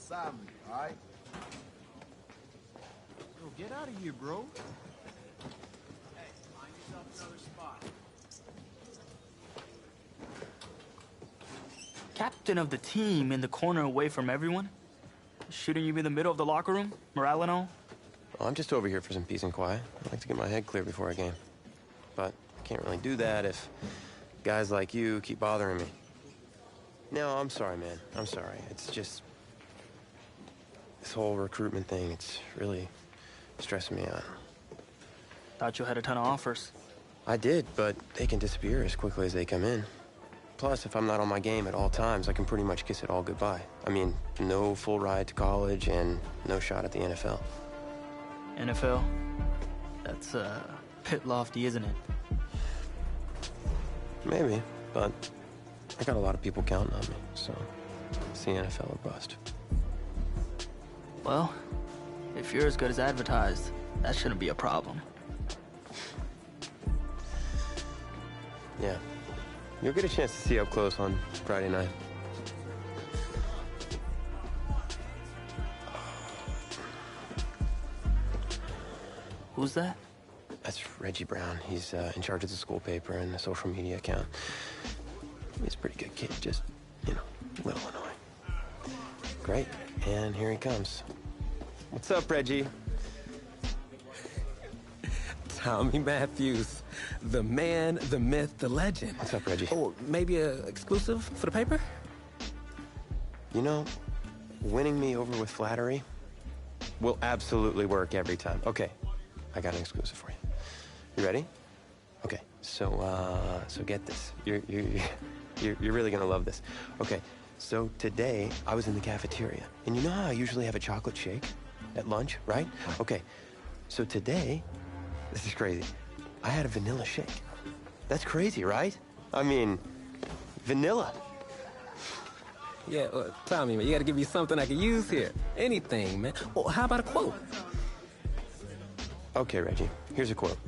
beside me, all right? Yo, get out of here, bro. Hey, find yourself another spot. Captain of the team in the corner away from everyone? Shooting you in the middle of the locker room? Morale and all? Well, I'm just over here for some peace and quiet. I like to get my head clear before a game. But I can't really do that if guys like you keep bothering me. No, I'm sorry, man. I'm sorry. It's just... this whole recruitment thing, it's really stressing me out. Thought you had a ton of offers. I did, but they can disappear as quickly as they come in. Plus, if I'm not on my game at all times, I can pretty much kiss it all goodbye. I mean, no full ride to college and no shot at the NFL. NFL? That's, bit lofty, isn't it? Maybe, but I got a lot of people counting on me, so it's the NFL or bust. Well, if you're as good as advertised, that shouldn't be a problem. Yeah. You'll get a chance to see up close on Friday night. Who's that? That's Reggie Brown. He's in charge of the school paper and the social media account. He's a pretty good kid, just, you know, a little annoying. Great, and here he comes. What's up, Reggie? Tommy Matthews, the man, the myth, the legend. What's up, Reggie? Oh, maybe a exclusive for the paper? You know, winning me over with flattery will absolutely work every time. Okay, I got an exclusive for you. You ready? Okay, so get this. You're really gonna love this. Okay, so today I was in the cafeteria, and you know how I usually have a chocolate shake at lunch, right? Okay, so today, this is crazy. I had a vanilla shake. That's crazy, right? I mean, vanilla. Yeah, Tommy, man, you gotta give me something I can use here. Anything, man. Well, how about a quote? Okay, Reggie, here's a quote.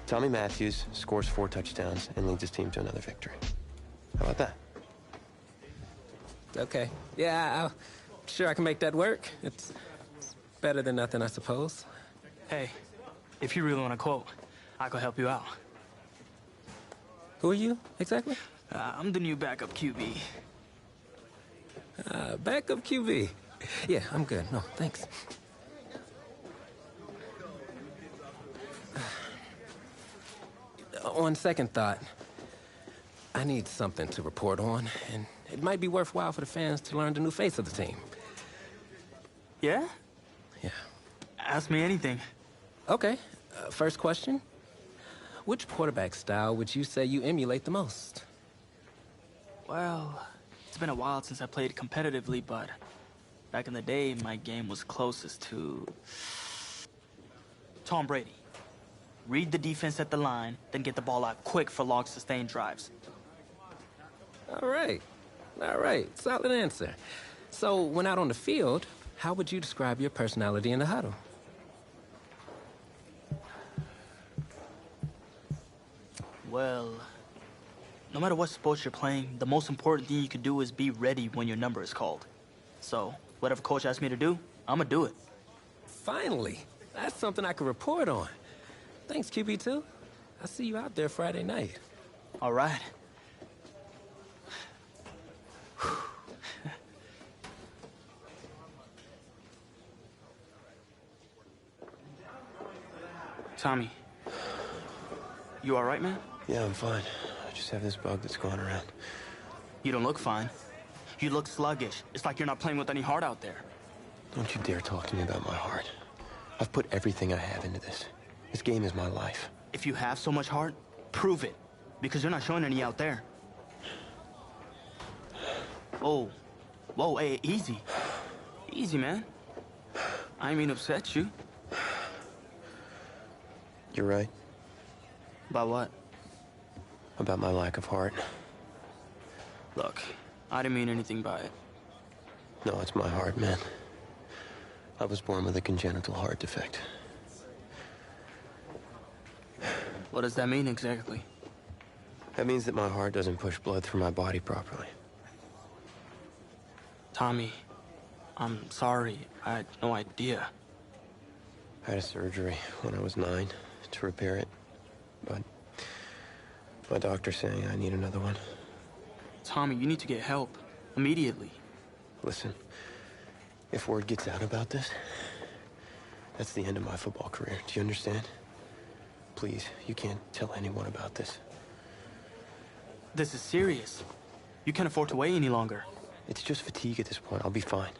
Tommy Matthews scores 4 touchdowns and leads his team to another victory. How about that? Okay. Yeah, I'm sure I can make that work. It's better than nothing, I suppose. Hey, if you really want to quote, I could help you out. Who are you, exactly? I'm the new backup QB. Backup QB. Yeah, I'm good. No, thanks. On second thought, I need something to report on, and it might be worthwhile for the fans to learn the new face of the team. Yeah? Yeah. Ask me anything. Okay, first question. Which quarterback style would you say you emulate the most? Well, it's been a while since I played competitively, but back in the day, my game was closest to Tom Brady. Read the defense at the line, then get the ball out quick for long, sustained drives. All right. Solid answer. So, when out on the field, how would you describe your personality in the huddle? Well, no matter what sports you're playing, the most important thing you can do is be ready when your number is called. So, whatever coach asks me to do, I'm gonna do it. Finally. That's something I can report on. Thanks, QB2. I'll see you out there Friday night. All right. Tommy, you all right, man? Yeah, I'm fine. I just have this bug that's going around. You don't look fine. You look sluggish. It's like you're not playing with any heart out there. Don't you dare talk to me about my heart. I've put everything I have into this. This game is my life. If you have so much heart, prove it. Because you're not showing any out there. Oh. Whoa, hey, easy. Easy, man. I didn't mean to upset you. You're right. About what? About my lack of heart. Look, I didn't mean anything by it. No, it's my heart, man. I was born with a congenital heart defect. What does that mean exactly? That means that my heart doesn't push blood through my body properly. Tommy, I'm sorry. I had no idea. I had a surgery when I was 9 to repair it, but my doctor's saying I need another one. Tommy, you need to get help. Immediately. Listen, if word gets out about this, that's the end of my football career. Do you understand? Please, you can't tell anyone about this. This is serious. You can't afford to wait any longer. It's just fatigue at this point. I'll be fine.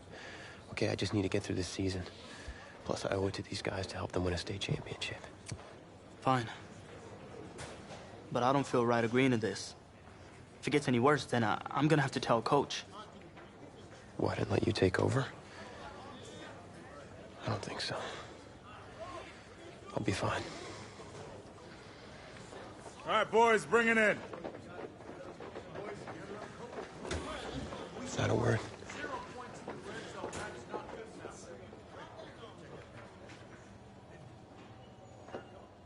Okay, I just need to get through this season. Plus, I owe it to these guys to help them win a state championship. Fine. But I don't feel right agreeing to this. If it gets any worse, then I'm gonna have to tell Coach. What, and let you take over? I don't think so. I'll be fine. All right, boys, bring it in. Is that a word?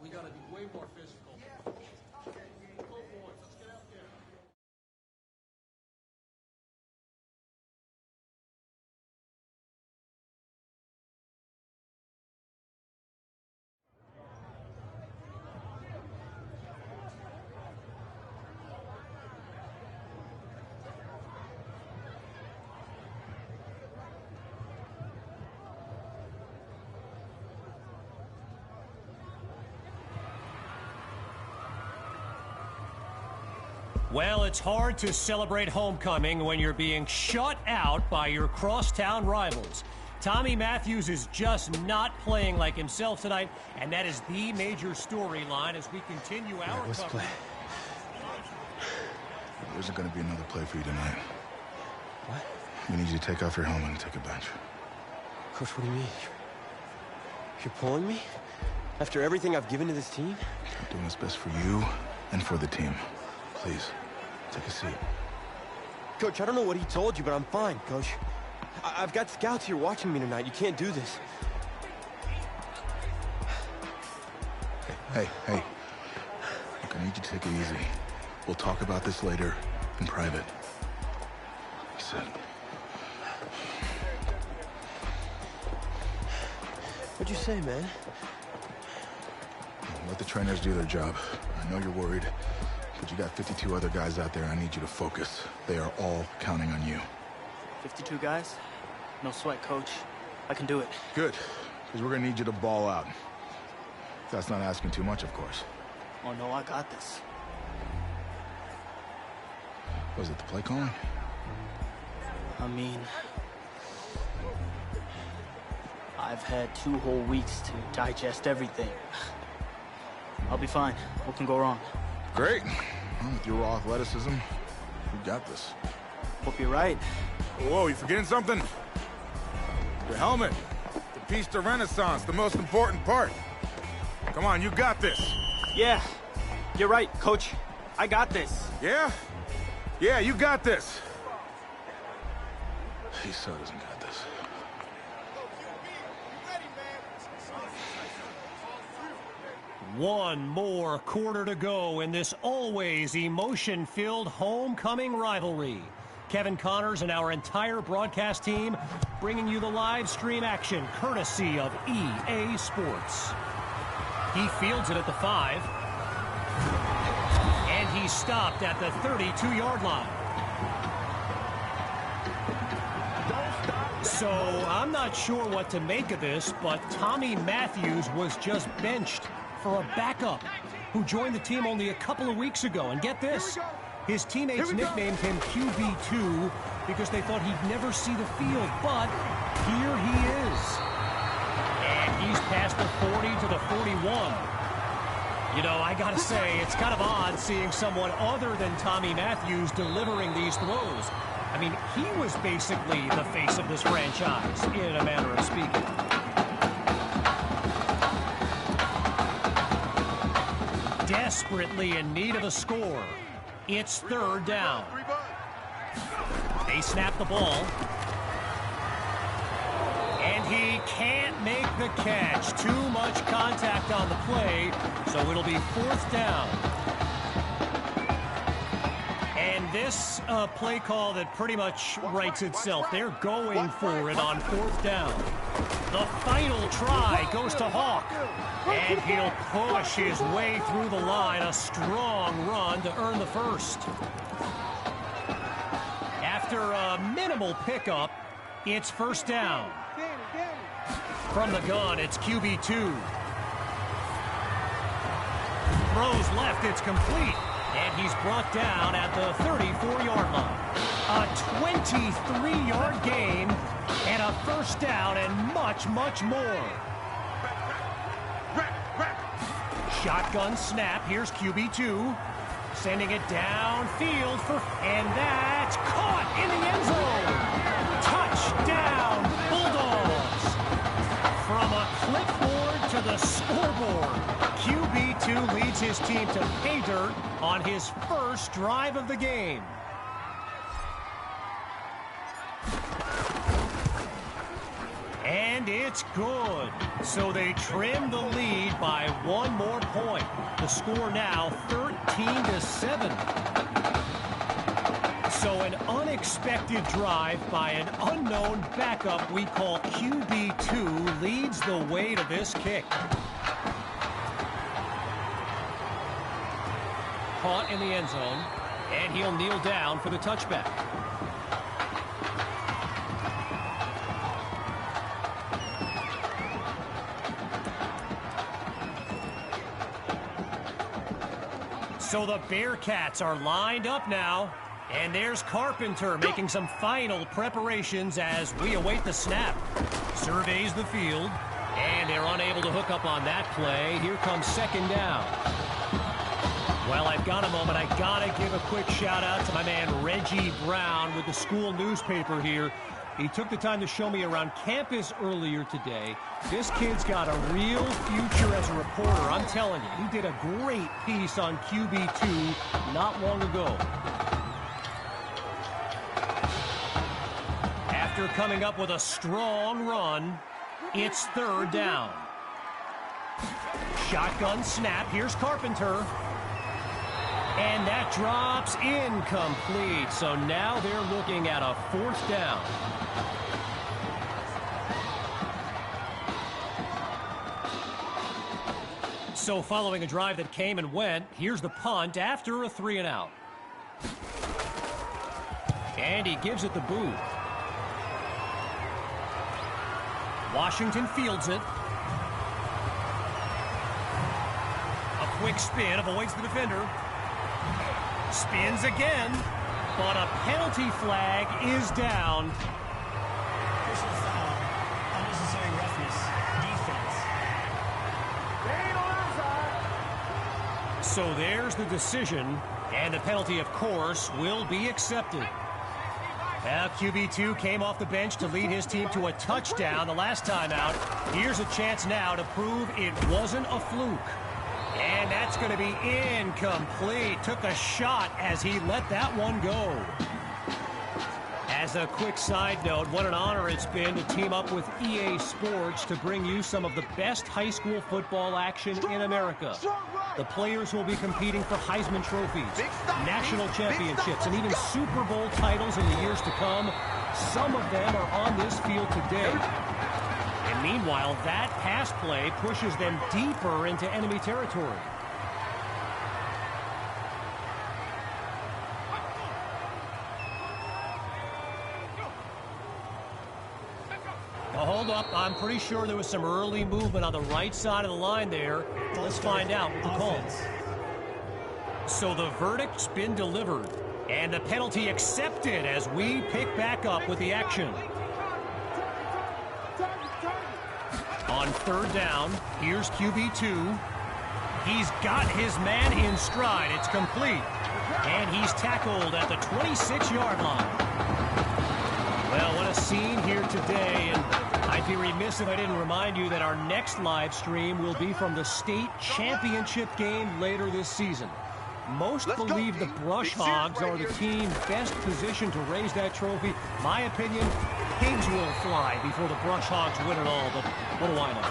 We gotta be way more physical. Well, it's hard to celebrate homecoming when you're being shut out by your crosstown rivals. Tommy Matthews is just not playing like himself tonight, and that is the major storyline as we continue our Let's coverage. play. There isn't going to be another play for you tonight. What? We need you to take off your helmet and take a bench. Coach, what do you mean? You're pulling me? After everything I've given to this team? I'm doing what's best for you and for the team. Please, take a seat. Coach, I don't know what he told you, but I'm fine, Coach. I've got scouts here watching me tonight. You can't do this. Hey. Look, I need you to take it easy. We'll talk about this later in private. Sit. What'd you say, man? Let the trainers do their job. I know you're worried, but you got 52 other guys out there. I need you to focus. They are all counting on you. 52 guys? No sweat, Coach. I can do it. Good, because we're gonna need you to ball out. That's not asking too much, of course. Oh, no, I got this. Was it the play calling? I mean, I've had 2 whole weeks to digest everything. I'll be fine. What can go wrong? Great. Well, with your raw athleticism, you got this. Hope you're right. Whoa, you forgetting something? Your helmet. The piece de renaissance, the most important part. Come on, you got this. Yeah, you're right, Coach. I got this. Yeah? Yeah, you got this. He so doesn't got this. One more quarter to go in this always emotion-filled homecoming rivalry. Kevin Connors and our entire broadcast team bringing you the live stream action courtesy of EA Sports. He fields it at the 5. And he stopped at the 32-yard line. So I'm not sure what to make of this, but Tommy Matthews was just benched for a backup who joined the team only a couple of weeks ago. And get this, his teammates nicknamed him QB2 because they thought he'd never see the field, but here he is. And he's past the 40 to the 41. You know, I gotta say, it's kind of odd seeing someone other than Tommy Matthews delivering these throws. I mean, he was basically the face of this franchise, in a manner of speaking. Desperately in need of a score. It's 3rd down. They snap the ball. And he can't make the catch. Too much contact on the play, so it'll be 4th down. And this play call that pretty much writes itself. They're going for it on 4th down. The final try goes to Hawk. And he'll push his way through the line. A strong run to earn the first. After a minimal pickup, it's 1st down. From the gun, it's QB2. Throws left, it's complete. And he's brought down at the 34-yard line. A 23-yard gain and a 1st down and much, much more. Shotgun snap. Here's QB2. Sending it downfield and that's caught in the end zone. Touchdown, Bulldogs. From a clipboard to the scoreboard, QB2 leads his team to pay dirt on his first drive of the game. And it's good. So they trim the lead by 1 more point. The score now 13-7. So an unexpected drive by an unknown backup we call QB2 leads the way to this kick. Caught in the end zone, and he'll kneel down for the touchback. So the Bearcats are lined up now. And there's Carpenter making some final preparations as we await the snap. Surveys the field, and they're unable to hook up on that play. Here comes 2nd down. Well, I've got a moment. I got to give a quick shout-out to my man Reggie Brown with the school newspaper here. He took the time to show me around campus earlier today. This kid's got a real future as a reporter. I'm telling you, he did a great piece on QB2 not long ago. After coming up with a strong run, it's 3rd down. Shotgun snap. Here's Carpenter. And that drops incomplete. So now they're looking at a 4th down. So following a drive that came and went, here's the punt after a 3-and-out. And he gives it the boot. Washington fields it. A quick spin, avoids the defender. Spins again, but a penalty flag is down. Personal foul, unnecessary roughness, defense. So there's the decision, and the penalty, of course, will be accepted. Now QB2 came off the bench to lead his team to a touchdown the last time out. Here's a chance now to prove it wasn't a fluke. And that's going to be incomplete. Took a shot as he let that one go. As a quick side note, what an honor it's been to team up with EA Sports to bring you some of the best high school football action in America. The players will be competing for Heisman trophies, national championships, and even Super Bowl titles in the years to come. Some of them are on this field today. And meanwhile, that pass play pushes them deeper into enemy territory. Now hold up, I'm pretty sure there was some early movement on the right side of the line there. Let's find out what the call. So the verdict's been delivered, and the penalty accepted as we pick back up with the action. On 3rd down, here's QB2. He's got his man in stride. It's complete. And he's tackled at the 26-yard line. Well, what a scene here today. And I'd be remiss if I didn't remind you that our next live stream will be from the state championship game later this season. Most believe the Brush Hogs are the team best positioned to raise that trophy. My opinion, pigs will fly before the Brush Hogs win it all, but what do I know?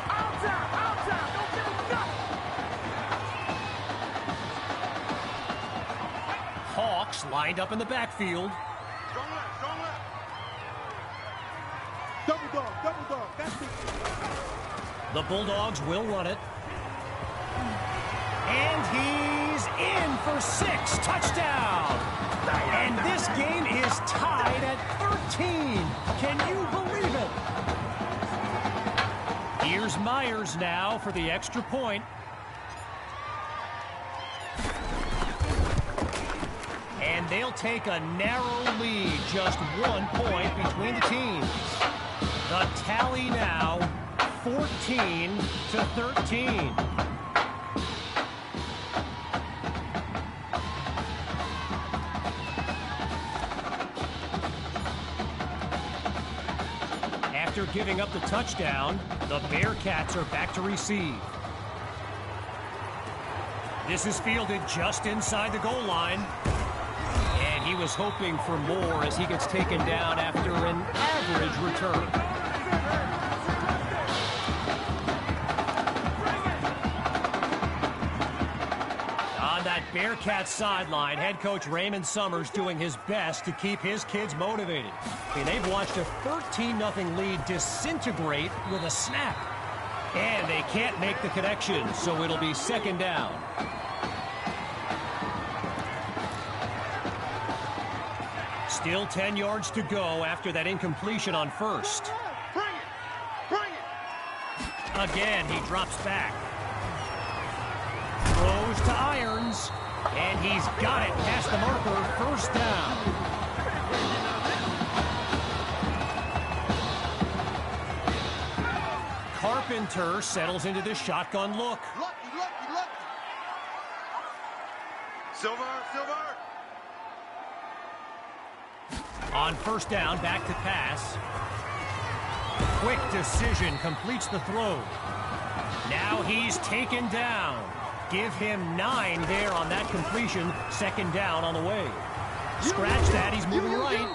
Hawks backs lined up in the backfield. Strong left, strong left. Double dog, that's it. The Bulldogs will run it. And he's in for 6. Touchdown. And this game is tied at 13. Can you believe it? Here's Myers now for the extra point. And they'll take a narrow lead, just 1 point between the teams. The tally now, 14-13. After giving up the touchdown, the Bearcats are back to receive. This is fielded just inside the goal line. And he was hoping for more as he gets taken down after an average return. On that Bearcat sideline, head coach Raymond Summers doing his best to keep his kids motivated. And they've watched a 13-0 lead disintegrate with a snap. And they can't make the connection, so it'll be second down. Still 10 yards to go after that incompletion on first. Bring it! Bring it! Again, he drops back. Throws to Irons. And he's got it past the marker. First down. Carpenter settles into the shotgun look. Lucky, lucky, lucky. Silver, silver. On first down, back to pass. Quick decision, completes the throw. Now he's taken down. Give him 9 there on that completion. Second down on the way. Scratch that, he's moving right.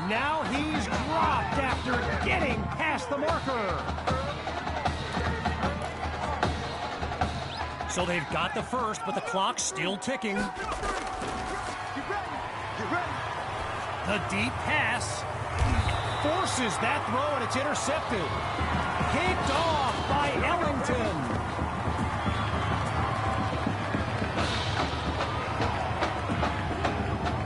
Now he's dropped after getting past the marker. So they've got the first, but the clock's still ticking. Get ready. Get ready. The deep pass forces that throw, and it's intercepted. Picked off by Ellington.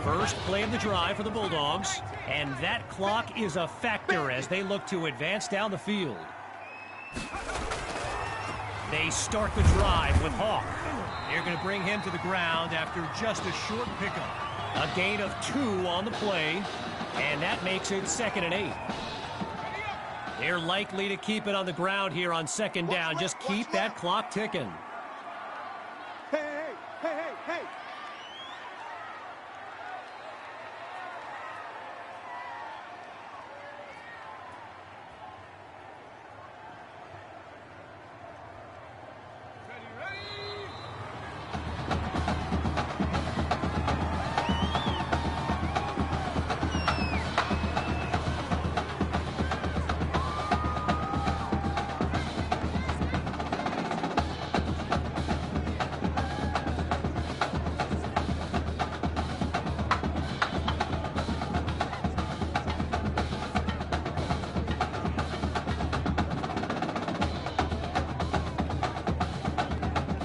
First play of the drive for the Bulldogs, and that clock is a factor as they look to advance down the field. They start the drive with Hawk. They're going to bring him to the ground after just a short pickup. A gain of 2 on the play, and that makes it 2nd and 8. They're likely to keep it on the ground here on second down. Just keep that clock ticking. Hey, hey, hey, hey, hey.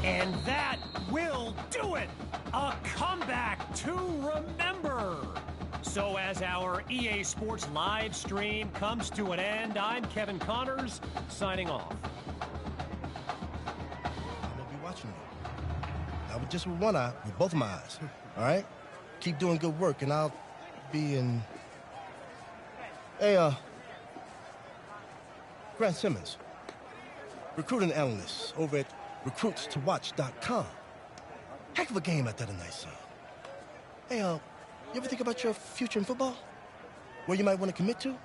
And that will do it. A comeback to remember. So as our EA Sports live stream comes to an end, I'm Kevin Connors signing off. I'm gonna be watching you. Not just with one eye, with both of my eyes. All right? Keep doing good work, and I'll be in. Hey, Grant Simmons, recruiting analyst over at recruitstowatch.com. Heck of a game out there tonight, son. Hey, you ever think about your future in football? Where you might want to commit to?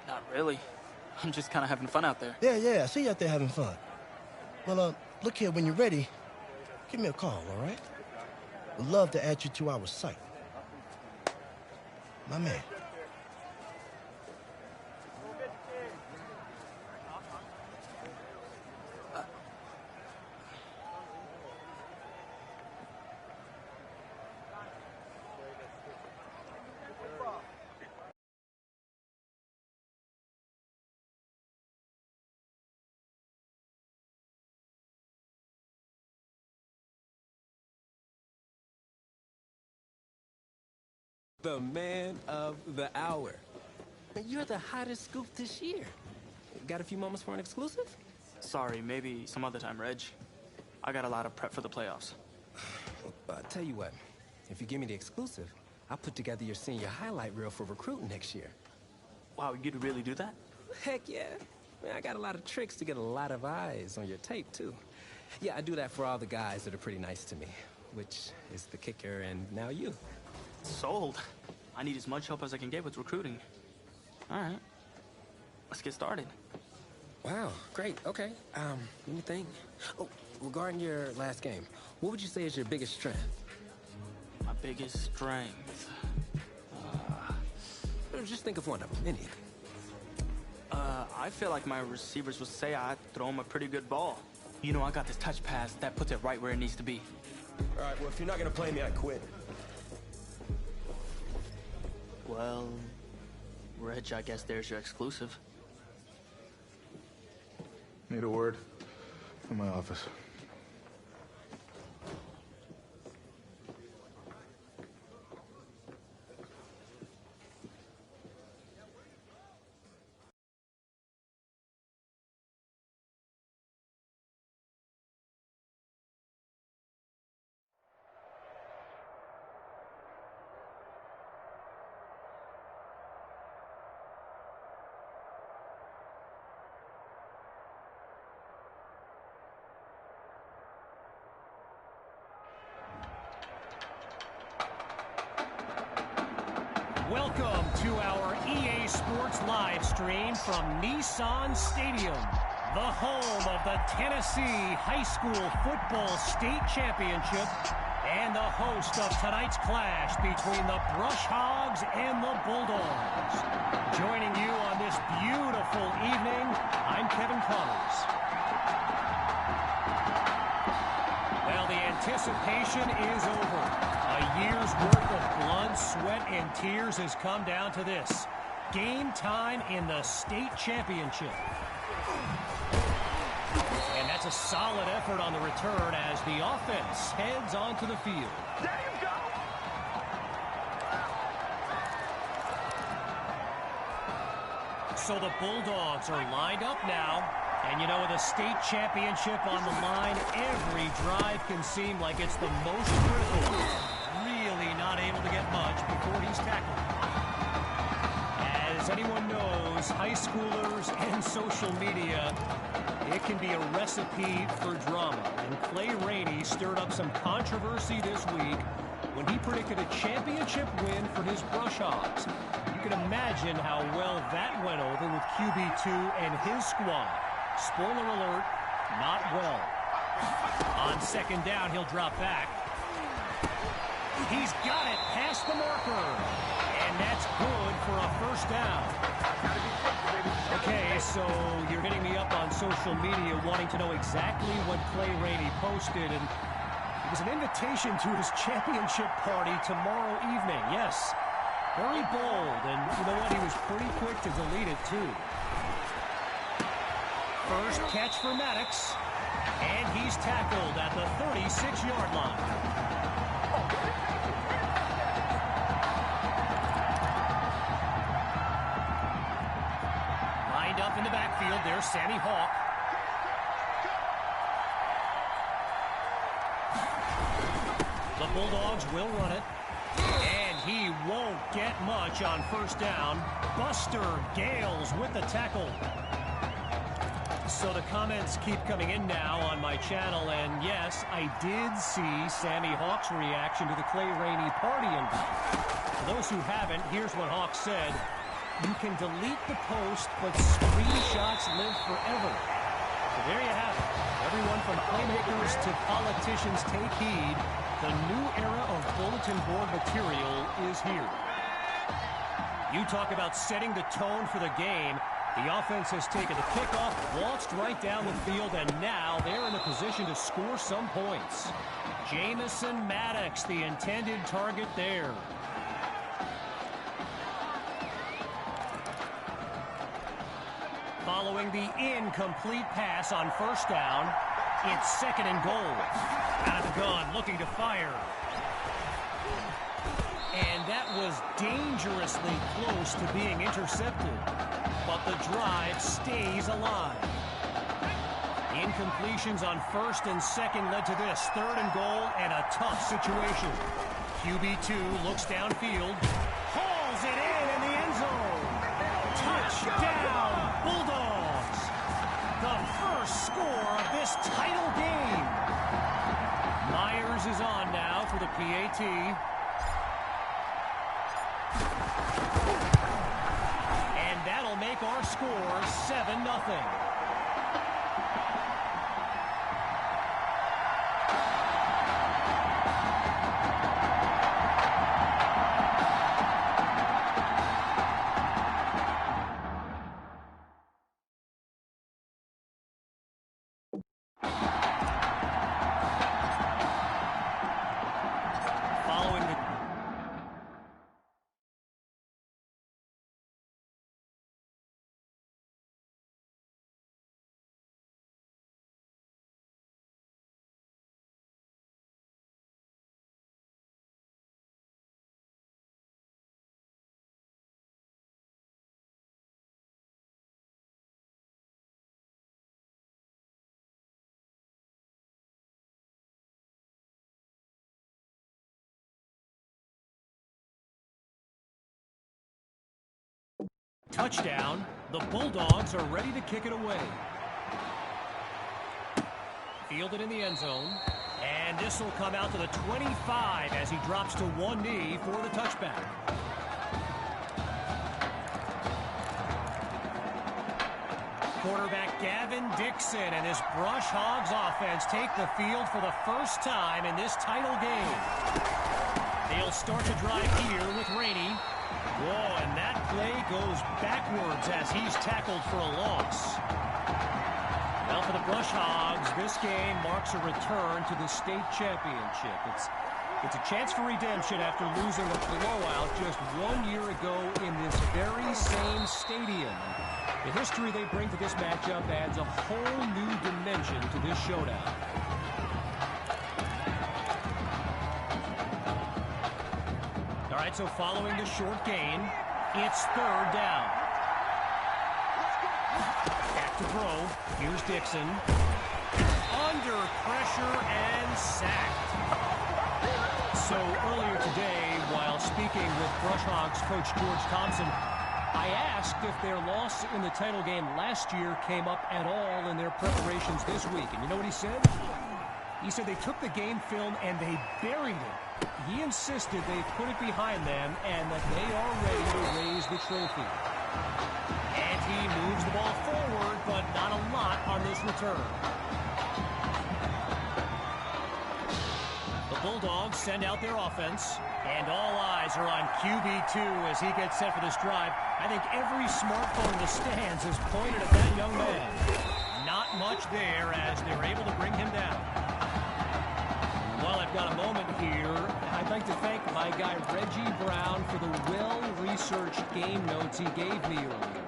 Not really. I'm just kind of having fun out there. Yeah, I see you out there having fun. Well, look here, when you're ready, give me a call, all right? Would love to add you to our site. My man. The man of the hour. You're the hottest scoop this year. Got a few moments for an exclusive? Sorry, maybe some other time, Reg. I got a lot of prep for the playoffs. Tell you what, if you give me the exclusive, I'll put together your senior highlight reel for recruiting next year. Wow, you'd really do that? Heck yeah. Man, I got a lot of tricks to get a lot of eyes on your tape, too. Yeah, I do that for all the guys that are pretty nice to me, which is the kicker and now you. Sold. I need as much help as I can get with recruiting. All right. Let's get started. Wow, great. Okay. Let me think. Oh, regarding your last game, what would you say is your biggest strength? My biggest strength? Just think of one of them, anything. I feel like my receivers would say I throw them a pretty good ball. You know, I got this touch pass that puts it right where it needs to be. All right, well, if you're not gonna play me, I quit. Well, Reg, I guess there's your exclusive. Need a word? In my office. Welcome to our EA Sports live stream from Nissan Stadium, the home of the Tennessee High School Football State Championship and the host of tonight's clash between the Brush Hogs and the Bulldogs. Joining you on this beautiful evening, I'm Kevin Connors. Well, the anticipation is over. A year's worth of blood, sweat, and tears has come down to this. Game time in the state championship. And that's a solid effort on the return as the offense heads onto the field. There you go! So the Bulldogs are lined up now. And you know, with a state championship on the line, every drive can seem like it's the most critical. Really not able to get much before he's tackled. As anyone knows, high schoolers and social media, it can be a recipe for drama. And Clay Rainey stirred up some controversy this week when he predicted a championship win for his Brush Hogs. You can imagine how well that went over with QB2 and his squad. Spoiler alert, not well. On second down, he'll drop back. He's got it past the marker. And that's good for a first down. Okay, so you're hitting me up on social media wanting to know exactly what Clay Rainey posted. And it was an invitation to his championship party tomorrow evening. Yes, very bold. And you know what? He was pretty quick to delete it, too. First catch for Maddox, and he's tackled at the 36-yard line. Lined up in the backfield, there's Sammy Hawk. The Bulldogs will run it, and he won't get much on first down. Buster Gales with the tackle. So the comments keep coming in now on my channel, and yes, I did see Sammy Hawk's reaction to the Clay Rainey party invite. For those who haven't, here's what Hawk said. You can delete the post, but screenshots live forever. So there you have it. Everyone from playmakers to politicians, take heed. The new era of bulletin board material is here. You talk about setting the tone for the game. The offense has taken the kickoff, waltzed right down the field, and now they're in a position to score some points. Jamison Maddox, the intended target there. Following the incomplete pass on first down, it's second and goal. Out of the gun, looking to fire. And that was dangerously close to being intercepted. But the drive stays alive. Incompletions on first and second led to this. Third and goal and a tough situation. QB2 looks downfield. Hauls it in the end zone. Touchdown, Bulldogs. The first score of this title game. Myers is on now for the PAT. And that'll make our score 7-0. Touchdown. The Bulldogs are ready to kick it away. Fielded in the end zone. And this will come out to the 25 as he drops to one knee for the touchback. Quarterback Gavin Dixon and his Brush Hogs offense take the field for the first time in this title game. They'll start the drive here with Rainey. Whoa, and that play goes backwards as he's tackled for a loss. Well, for the Brush Hogs, this game marks a return to the state championship. It's a chance for redemption after losing a blowout just 1 year ago in this very same stadium. The history they bring to this matchup adds a whole new dimension to this showdown. All right, so following the short gain, it's third down. Back to throw. Here's Dixon. Under pressure and sacked. So earlier today, while speaking with Brush Hogs coach George Thompson, I asked if their loss in the title game last year came up at all in their preparations this week. And you know what he said? He said they took the game film and they buried it. He insisted they put it behind them and that they are ready to raise the trophy. And he moves the ball forward, but not a lot on this return. The Bulldogs send out their offense, and all eyes are on QB2 as he gets set for this drive. I think every smartphone in the stands is pointed at that young man. Not much there as they're able to bring him down. While I've got a moment here, I'd like to thank my guy Reggie Brown for the well-researched game notes he gave me earlier.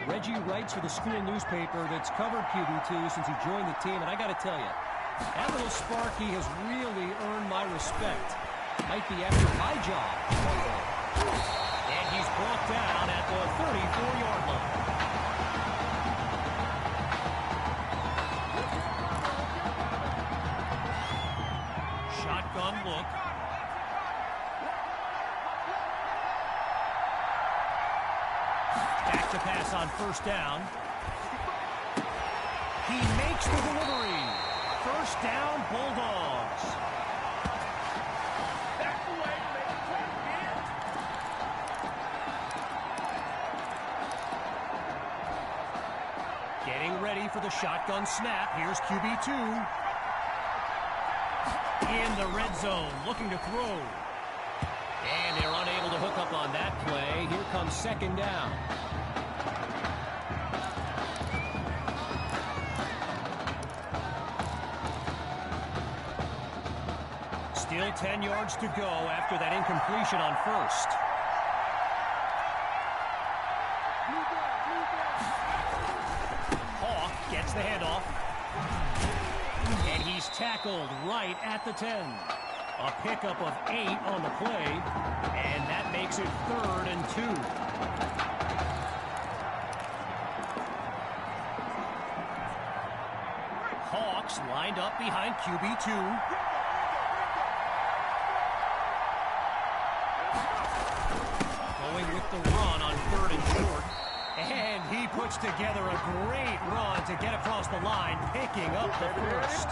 Reggie writes for the school newspaper that's covered QB2 since he joined the team, and I got to tell you, that little Sparky has really earned my respect. Might be after my job. And he's brought down at the 34-yard line. Shotgun look. Back to pass on first down. He makes the delivery. First down, Bulldogs. Getting ready for the shotgun snap. Here's QB2. In the red zone, looking to throw. And they're unable to hook up on that play. Here comes second down. Still 10 yards to go after that incompletion on first. Hawk gets the handoff. And he's tackled right at the 10. A pickup of 8 on the play, and that makes it 3rd and 2. Hawks lined up behind QB2. Going with the run on 3rd and short. And he puts together a great run to get across the line, picking up the first.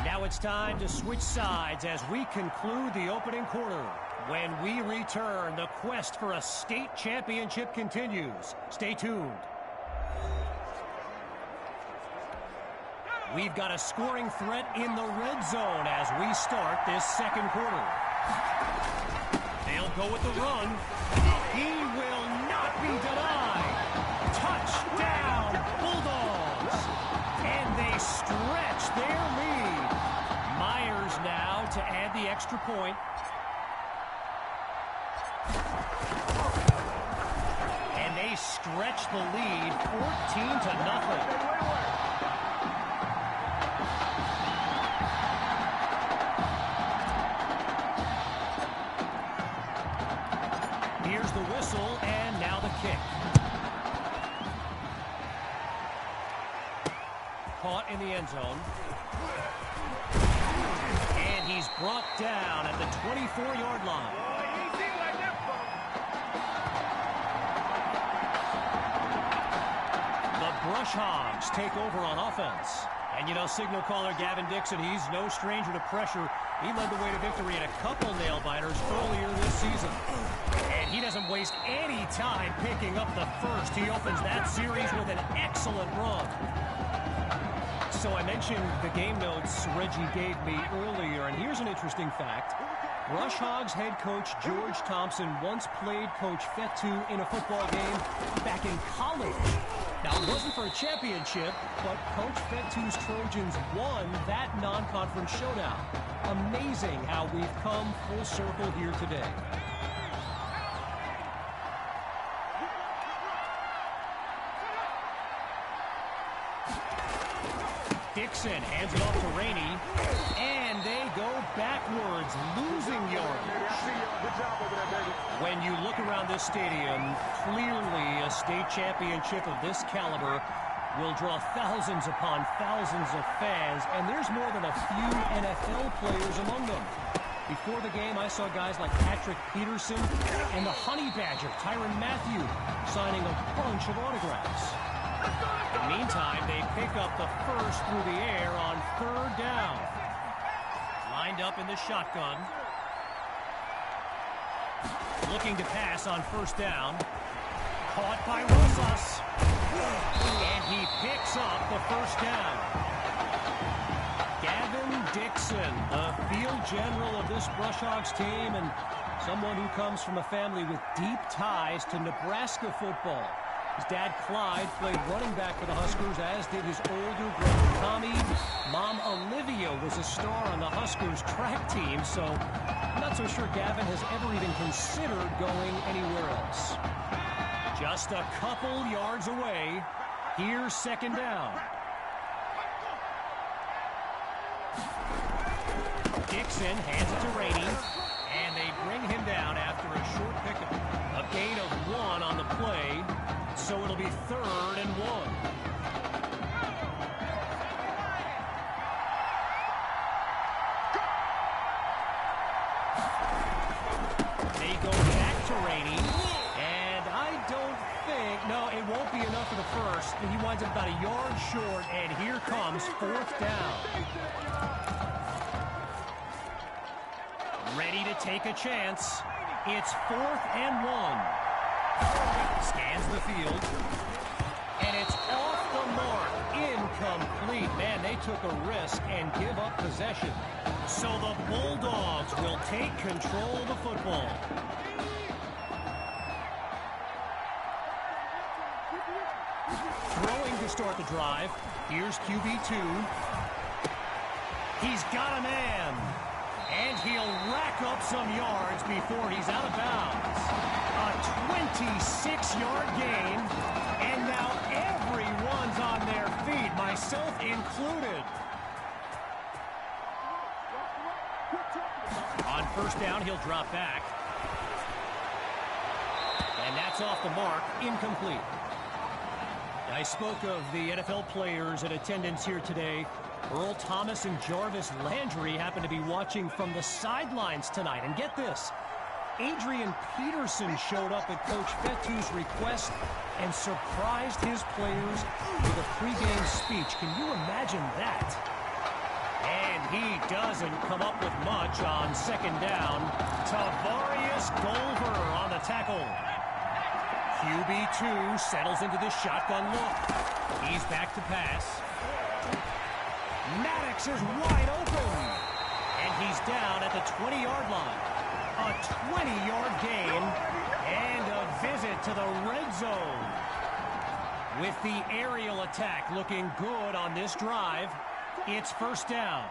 Now it's time to switch sides as we conclude the opening quarter. When we return, the quest for a state championship continues. Stay tuned. We've got a scoring threat in the red zone as we start this second quarter. They'll go with the run. He will not be denied. Touchdown, Bulldogs. And they stretch their lead. Myers now to add the extra point. And they stretch the lead 14-0. Here's the whistle, and now the kick. Caught in the end zone. And he's brought down at the 24-yard line. The Brush Hogs take over on offense. And you know, signal caller Gavin Dixon, he's no stranger to pressure. He led the way to victory in a couple nail-biters earlier this season. And he doesn't waste any time picking up the first. He opens that series with an excellent run. So I mentioned the game notes Reggie gave me earlier, and here's an interesting fact. Brush Hogs head coach George Thompson once played Coach Fetu in a football game back in college. Now, it wasn't for a championship, but Coach Fetu's Trojans won that non-conference showdown. Amazing how we've come full circle here today. Dixon hands it off to Rainey, and they go backwards, losing yardage. When you look around this stadium, clearly a state championship of this caliber will draw thousands upon thousands of fans, and there's more than a few NFL players among them. Before the game, I saw guys like Patrick Peterson and the Honey Badger, Tyrann Mathieu, signing a bunch of autographs. Meantime, they pick up the first through the air on 3rd down. Lined up in the shotgun. Looking to pass on 1st down. Caught by Rosas. And he picks up the 1st down. Gavin Dixon, the field general of this Brush Hogs team, and someone who comes from a family with deep ties to Nebraska football. His dad, Clyde, played running back for the Huskers, as did his older brother, Tommy. Mom, Olivia, was a star on the Huskers track team, so I'm not so sure Gavin has ever even considered going anywhere else. Just a couple yards away. Here's 2nd down. Dixon hands it to Rainey, and they bring him down after a short pickup. A gain of 1 on the play. So it'll be 3rd and 1. They go back to Rainey, and I don't think, no, it won't be enough for the first. He winds up about a yard short, and here comes 4th down. Ready to take a chance. It's 4th and 1. Scans the field, and it's off the mark. Incomplete. Man, they took a risk and give up possession. So the Bulldogs will take control of the football. Throwing to start the drive. Here's QB2. He's got a man. And he'll rack up some yards before he's out of bounds. A 26-yard gain, and now everyone's on their feet, myself included. On first down, he'll drop back. And that's off the mark, incomplete. I spoke of the NFL players in attendance here today. Earl Thomas and Jarvis Landry happen to be watching from the sidelines tonight. And get this, Adrian Peterson showed up at Coach Fettu's request and surprised his players with a pregame speech. Can you imagine that? And he doesn't come up with much on second down. Tavarius Golver on the tackle. QB2 settles into this shotgun look. He's back to pass. Maddox is wide open. And he's down at the 20-yard line. A 20-yard gain and a visit to the red zone. With the aerial attack looking good on this drive, it's first down.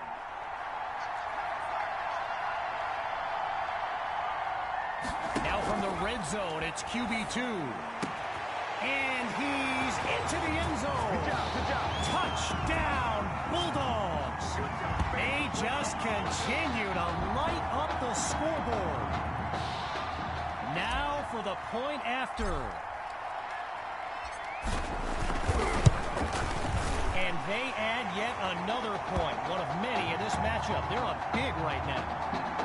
Now from the red zone, it's QB2. And he's into the end zone. Good job. Touchdown, Bulldogs. They just continue to light up the scoreboard. Now for the point after. And they add yet another point, one of many in this matchup. They're up big right now.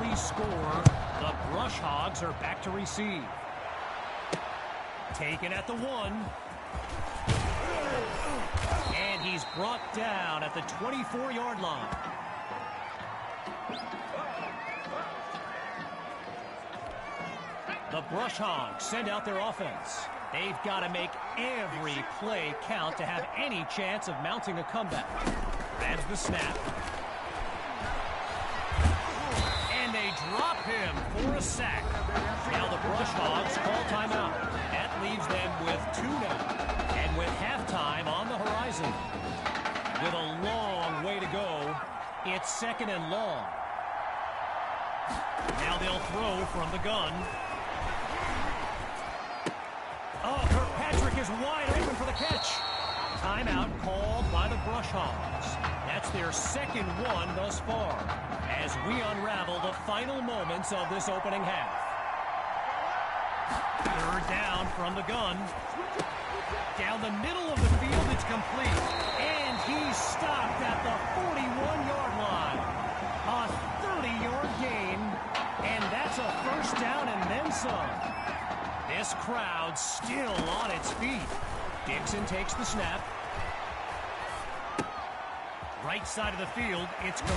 early score. The Brush Hogs are back to receive. Taken at the 1. And he's brought down at the 24-yard line. The Brush Hogs send out their offense. They've got to make every play count to have any chance of mounting a comeback. Grabs the snap. And they drop him for a sack. Now the Brush Hogs call timeout. That leaves them with 2 now. And with halftime on the horizon. With a long way to go, it's 2nd and long. Now they'll throw from the gun. Oh, Kirkpatrick is wide open for the catch. Timeout called by the Brush Hogs. That's their 2nd one thus far as we unravel the final moments of this opening half. 3rd down from the gun. Down the middle of the field, it's complete. And he's stopped at the 41-yard line. A 30-yard gain, and that's a 1st down and then some. This crowd still on its feet. Dixon takes the snap. Right side of the field, it's but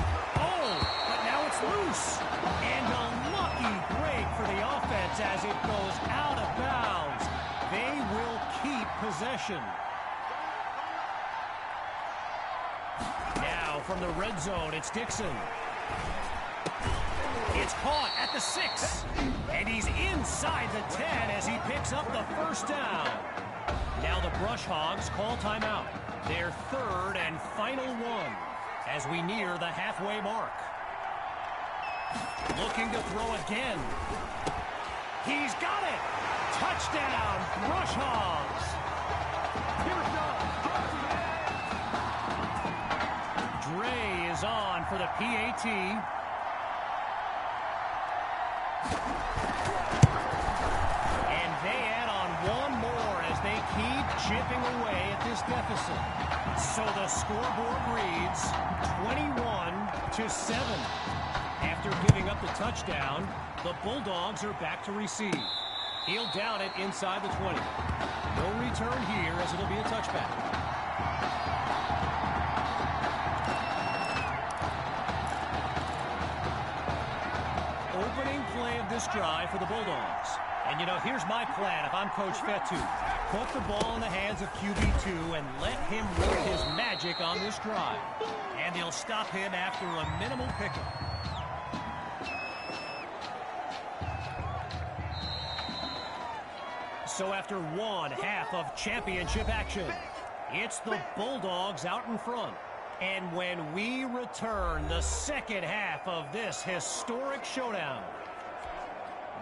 now it's loose. And a lucky break for the offense as it goes out of bounds. They will keep possession. Now from the red zone, it's Dixon. It's caught at the 6. And he's inside the 10 as he picks up the 1st down. Now the Brush Hogs call timeout. Their 3rd and final one as we near the halfway mark. Looking to throw again. He's got it! Touchdown, Brush Hogs! Dre is on for the PAT. And they add on one more as they keep chipping away at this deficit. So the scoreboard reads 21-7. After giving up the touchdown, the Bulldogs are back to receive. He'll down it inside the 20. No return here as it'll be a touchback. Opening play of this drive for the Bulldogs. And, you know, here's my plan if I'm Coach Fetu. Put the ball in the hands of QB2 and let him work his magic on this drive. And they'll stop him after a minimal pickup. So after one half of championship action, it's the Bulldogs out in front. And when we return the 2nd half of this historic showdown,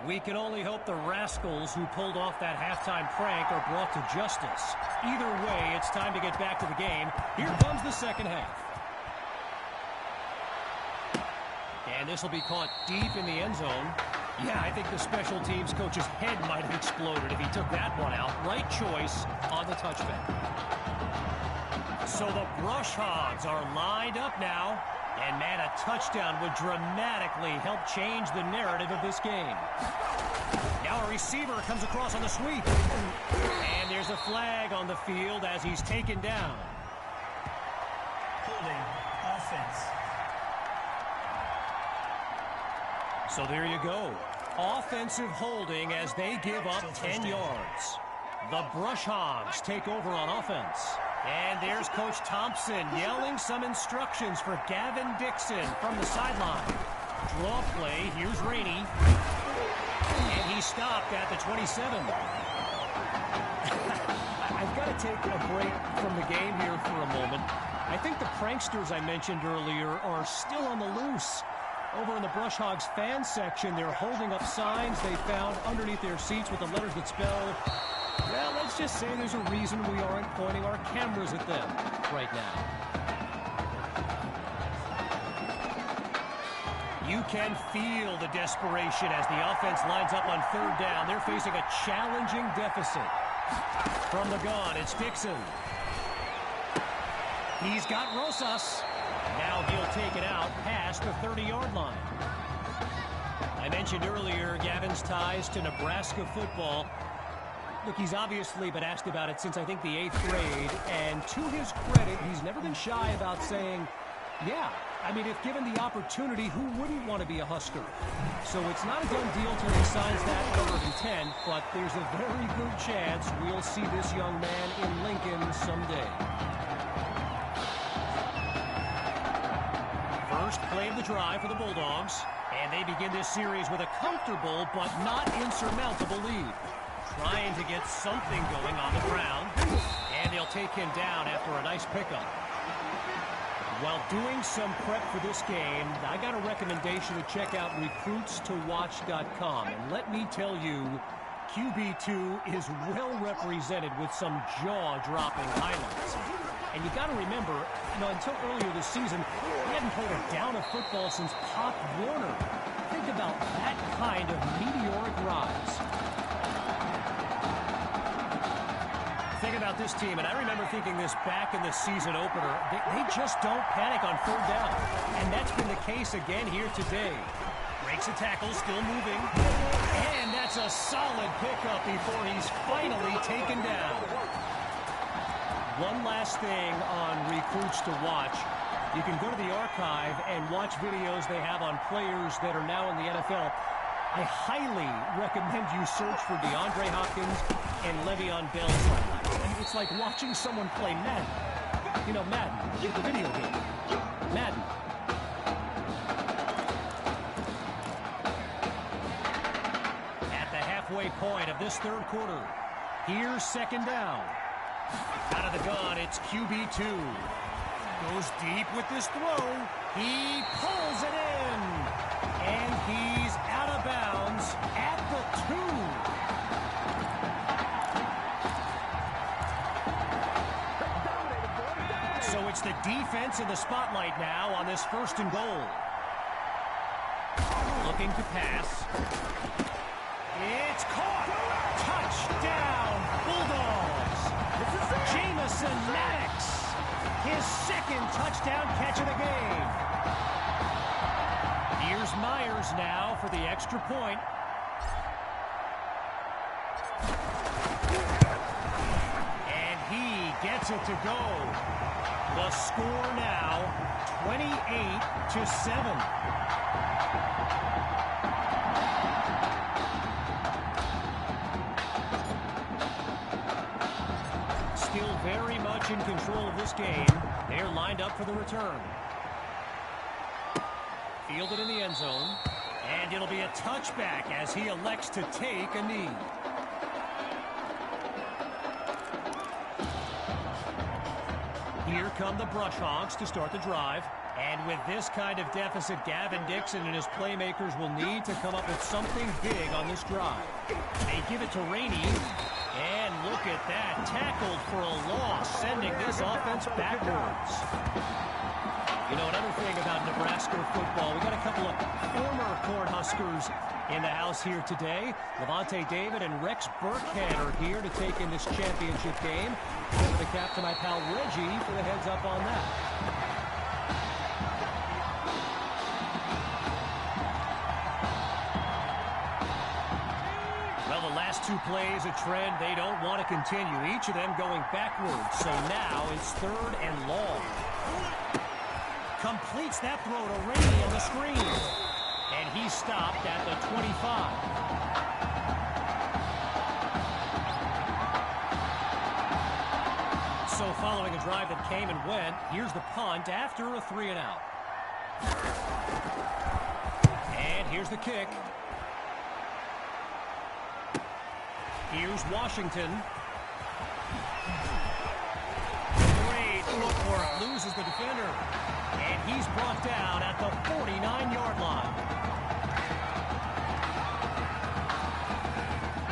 we can only hope the rascals who pulled off that halftime prank are brought to justice. Either way, it's time to get back to the game. Here comes the 2nd half. And this will be caught deep in the end zone. Yeah, I think the special teams coach's head might have exploded if he took that one out. Right choice on the touchback. So the Brush Hogs are lined up now. And, man, a touchdown would dramatically help change the narrative of this game. Now a receiver comes across on the sweep. And there's a flag on the field as he's taken down. Holding offense. So there you go. Offensive holding as they give up 10 yards. The Brush Hogs take over on offense. And there's Coach Thompson yelling some instructions for Gavin Dixon from the sideline. Draw play, here's Rainey. And he stopped at the 27. I've got to take a break from the game here for a moment. I think the pranksters I mentioned earlier are still on the loose. Over in the Brush Hogs fan section, they're holding up signs they found underneath their seats with the letters that spell, well, let's just say there's a reason we aren't pointing our cameras at them right now. You can feel the desperation as the offense lines up on 3rd down. They're facing a challenging deficit. From the gun, it's Dixon. He's got Rosas. Now he'll take it out past the 30-yard line. I mentioned earlier Gavin's ties to Nebraska football. Look, he's obviously been asked about it since, I think, the 8th grade. And to his credit, he's never been shy about saying, yeah, I mean, if given the opportunity, who wouldn't want to be a Husker? So it's not a done deal till he signs that letter of intent, but there's a very good chance we'll see this young man in Lincoln someday. First play of the drive for the Bulldogs, and they begin this series with a comfortable but not insurmountable lead. Trying to get something going on the ground, and they'll take him down after a nice pickup. While doing some prep for this game, I got a recommendation to check out recruitstowatch.com, and let me tell you, QB2 is well represented with some jaw-dropping highlights. And you got to remember, until earlier this season, he hadn't played a down of football since Pop Warner. Think about that kind of meteoric rise. Think about this team, and I remember thinking this back in the season opener, they just don't panic on 3rd down. And that's been the case again here today. Breaks a tackle, still moving. And that's a solid pickup before he's finally taken down. One last thing on Recruits to Watch. You can go to the archive and watch videos they have on players that are now in the NFL. I highly recommend you search for DeAndre Hopkins and Le'Veon Bell's highlights. And it's like watching someone play Madden. You know, Madden, the video game. Madden. At the halfway point of this 3rd quarter, here's 2nd down. Out of the gun, it's QB2. Goes deep with this throw. He pulls it in. And he's out of bounds at the 2. So it's the defense in the spotlight now on this 1st and goal. Looking to pass. It's caught. Touchdown, Bulldogs. Jamison Maddox, his 2nd touchdown catch of the game. Here's Myers now for the extra point. And he gets it to go. The score now, 28-7. Still very much in control of this game. They're lined up for the return. Fielded in the end zone. And it'll be a touchback as he elects to take a knee. Here come the Brush Hogs to start the drive. And with this kind of deficit, Gavin Dixon and his playmakers will need to come up with something big on this drive. They give it to Rainey. And look at that, tackled for a loss, sending this offense backwards. You know, another thing about Nebraska football, we got a couple of former Cornhuskers in the house here today. Levante David and Rex Burkhead are here to take in this championship game. Over the cap to my pal Reggie for the heads up on that. Well, the last 2 plays, a trend they don't want to continue. Each of them going backwards. So now it's 3rd and long. Completes that throw to Rainey on the screen. And he stopped at the 25. So following a drive that came and went, here's the punt after a 3-and-out. And here's the kick. Here's Washington. Great footwork, loses the defender. And he's brought down at the 49-yard line.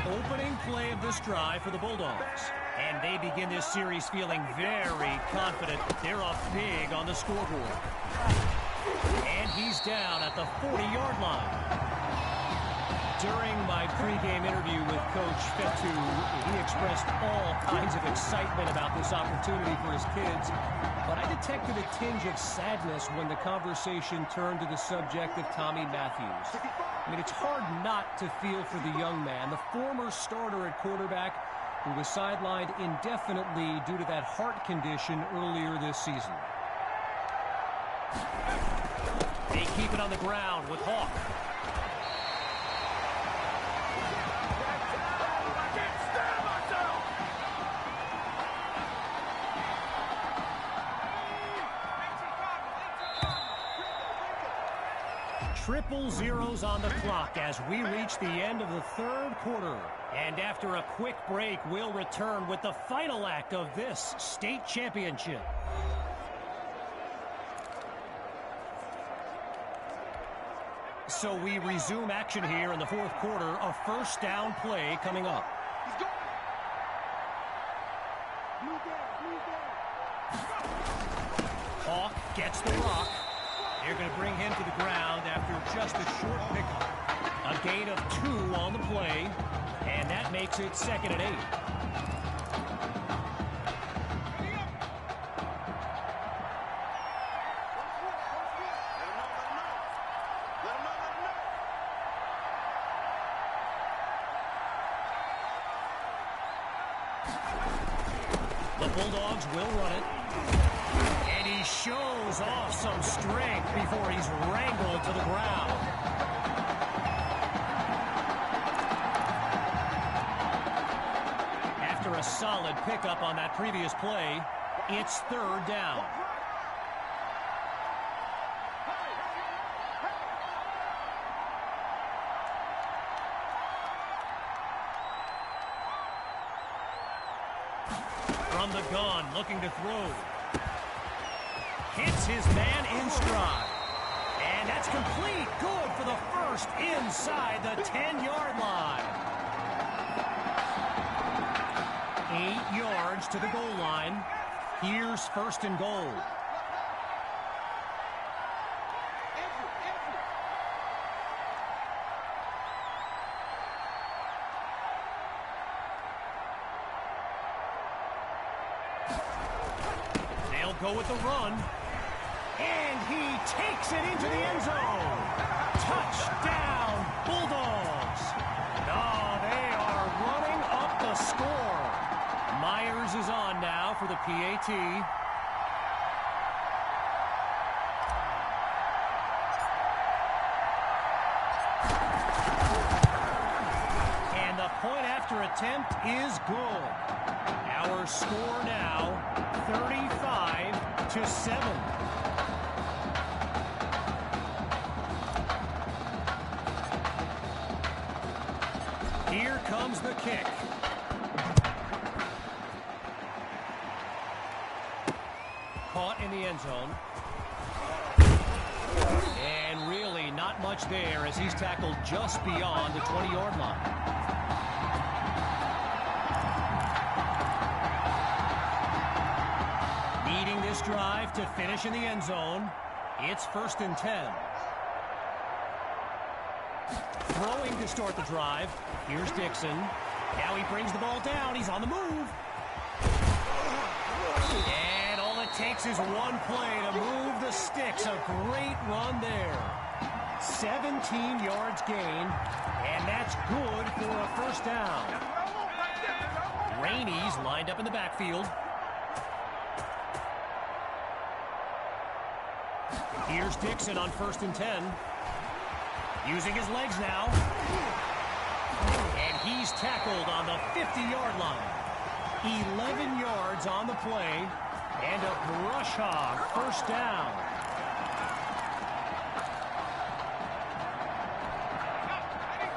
Opening play of this drive for the Bulldogs. And they begin this series feeling very confident. They're up big on the scoreboard. And he's down at the 40-yard line. During my pregame interview with Coach Fetu, he expressed all kinds of excitement about this opportunity for his kids. But I detected a tinge of sadness when the conversation turned to the subject of Tommy Matthews. I mean, it's hard not to feel for the young man, the former starter at quarterback who was sidelined indefinitely due to that heart condition earlier this season. They keep it on the ground with Hawk. Triple zeros on the clock as we reach the end of the third quarter. And after a quick break, we'll return with the final act of this state championship. So we resume action here in the fourth quarter. A first down play coming up. Hawk gets the rock. They're going to bring him to the ground after just a short pickup. A gain of 2 on the play, and that makes it 2nd and 8. The Bulldogs will run it. And he shows off some strength before he's wrangled to the ground. After a solid pickup on that previous play, it's 3rd down. From the gun, looking to throw. Hits his man in stride. And that's complete. Good for the first inside the 10-yard line. 8 yards to the goal line. Here's 1st and goal. They'll go with the run. And he takes it into the end zone. Touchdown, Bulldogs. Oh, they are running up the score. Myers is on now for the PAT. And the point after attempt is good. Our score now, 35-7. Here comes the kick. Caught in the end zone. And really not much there as he's tackled just beyond the 20-yard line. Needing this drive to finish in the end zone. It's 1st and 10. Throwing to start the drive. Here's Dixon. Now he brings the ball down. He's on the move. And all it takes is one play to move the sticks. A great run there. 17 yards gained, and that's good for a first down. Rainey's lined up in the backfield. Here's Dixon on 1st and 10. Using his legs now. And he's tackled on the 50-yard line. 11 yards on the play. And a brush hog, first down.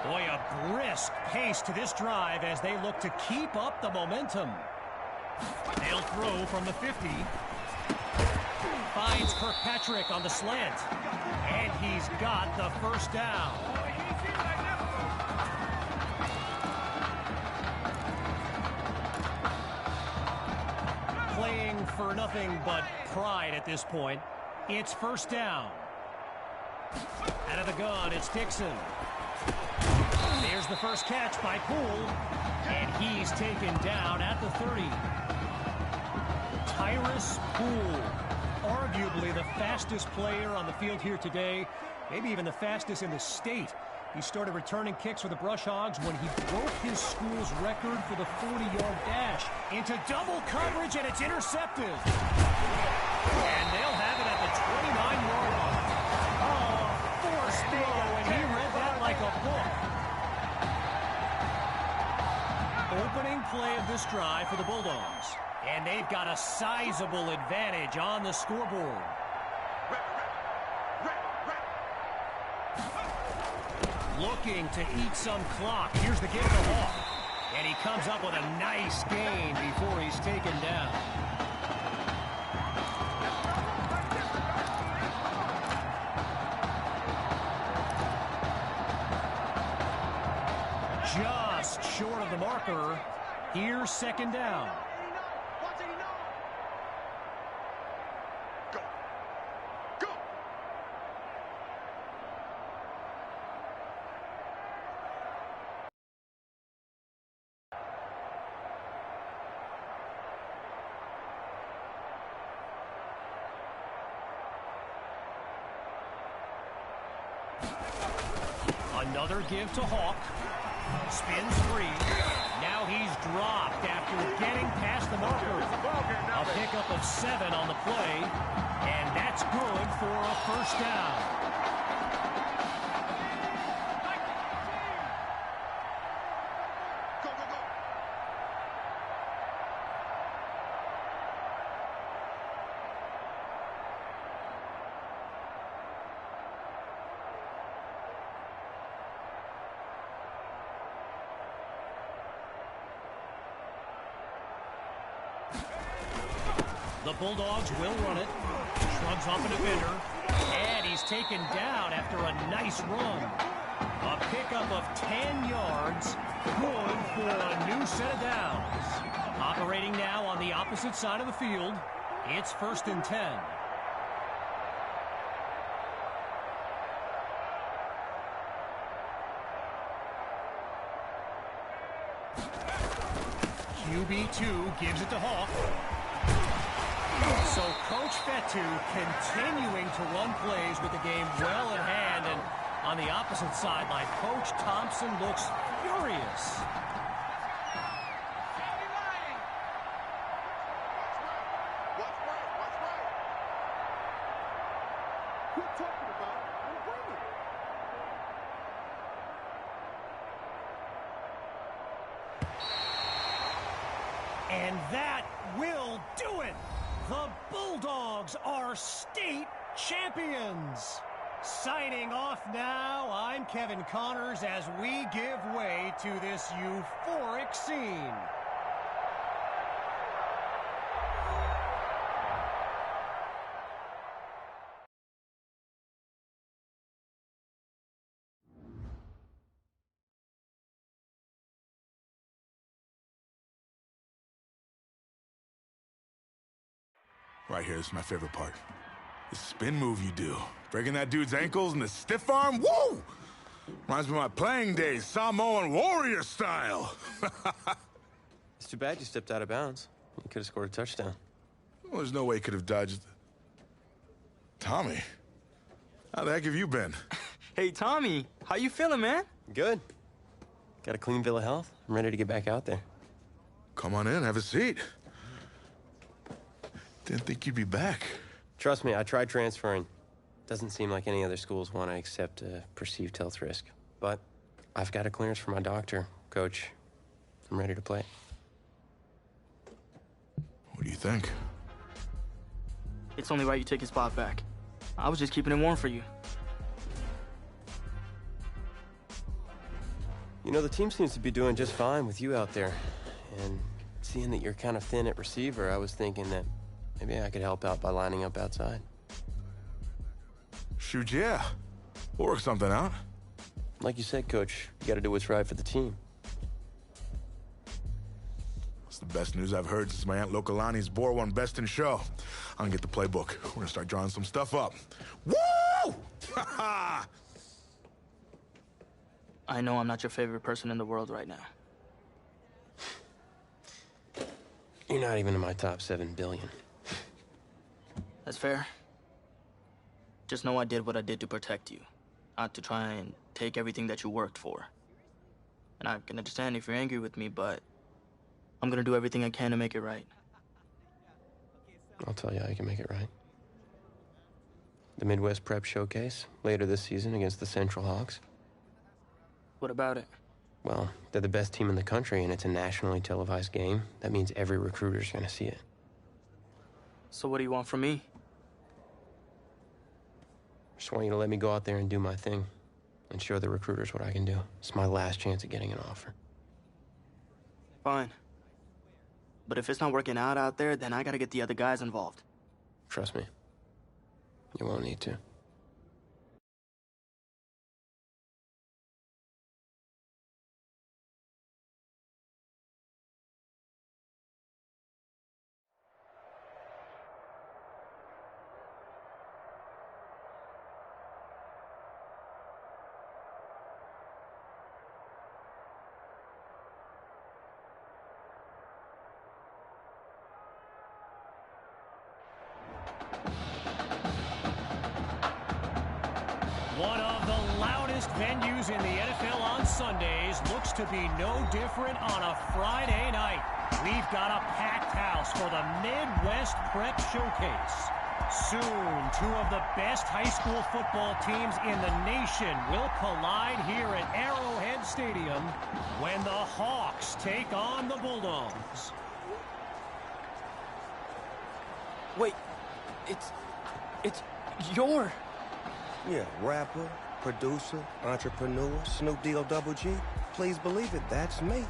Boy, a brisk pace to this drive as they look to keep up the momentum. They'll throw from the 50. Finds Kirkpatrick on the slant. And he's got the first down. Playing for nothing but pride at this point. It's first down. Out of the gun, it's Dixon. There's the first catch by Poole. And he's taken down at the 30. Tyrus Poole. Arguably the fastest player on the field here today, maybe even the fastest in the state. He started returning kicks for the Brush Hogs when he broke his school's record for the 40-yard dash. Into double coverage, and it's intercepted. And they'll have it at the 29-yard line. Oh, forced throw, and he read that like a book. Opening play of this drive for the Bulldogs. And they've got a sizable advantage on the scoreboard. Looking to eat some clock. Here's the give to Hawk. And he comes up with a nice gain before he's taken down. Just short of the marker. Here's second down. Another give to Hawk. Spins free. Now he's dropped after getting past the marker. A pickup of 7 on the play, and that's good for a first down. The Bulldogs will run it. Shrugs off a defender. And he's taken down after a nice run. A pickup of 10 yards. Good for a new set of downs. Operating now on the opposite side of the field. It's 1st and 10. QB2 gives it to Hawk. So Coach Fetu continuing to run plays with the game well in hand, and on the opposite sideline, Coach Thompson looks furious. And that will do it. The Bulldogs are state champions. Signing off now, I'm Kevin Connors as we give way to this euphoric scene. Right here is my favorite part. The spin move you do. Breaking that dude's ankles and the stiff arm, woo! Reminds me of my playing days, Samoan warrior style. It's too bad you stepped out of bounds. You could have scored a touchdown. Well, there's no way he could have dodged. Tommy, how the heck have you been? Hey, Tommy, how you feeling, man? Good. Got a clean bill of health. I'm ready to get back out there. Come on in, have a seat. Didn't think you'd be back. Trust me, I tried transferring. Doesn't seem like any other schools want to accept a perceived health risk. But I've got a clearance from my doctor, Coach. I'm ready to play. What do you think? It's only right you take his spot back. I was just keeping it warm for you. You know, the team seems to be doing just fine with you out there. And seeing that you're kind of thin at receiver, I was thinking that maybe I could help out by lining up outside. Shoot, yeah. We'll work something out. Like you said, Coach, you got to do what's right for the team. It's the best news I've heard since my Aunt Lokalani's Boar won Best in Show. I'm gonna get the playbook. We're gonna start drawing some stuff up. Woo! I know I'm not your favorite person in the world right now. You're not even in my top 7 billion. That's fair. Just know I did what I did to protect you, not to try and take everything that you worked for. And I can understand if you're angry with me, but I'm gonna do everything I can to make it right. I'll tell you how you can make it right. The Midwest Prep Showcase, later this season against the Central Hawks. What about it? Well, they're the best team in the country, and it's a nationally televised game. That means every recruiter's gonna see it. So what do you want from me? Just want you to let me go out there and do my thing and show the recruiters what I can do. It's my last chance at getting an offer. Fine. But if it's not working out there, then I gotta get the other guys involved. Trust me, you won't need to. One of the loudest venues in the NFL on Sundays looks to be no different on a Friday night. We've got a packed house for the Midwest Prep Showcase. Soon, two of the best high school football teams in the nation will collide here at Arrowhead Stadium when the Hawks take on the Bulldogs. Wait, it's your... Yeah, rapper, producer, entrepreneur, Snoop D-O double G. Please believe it, that's me.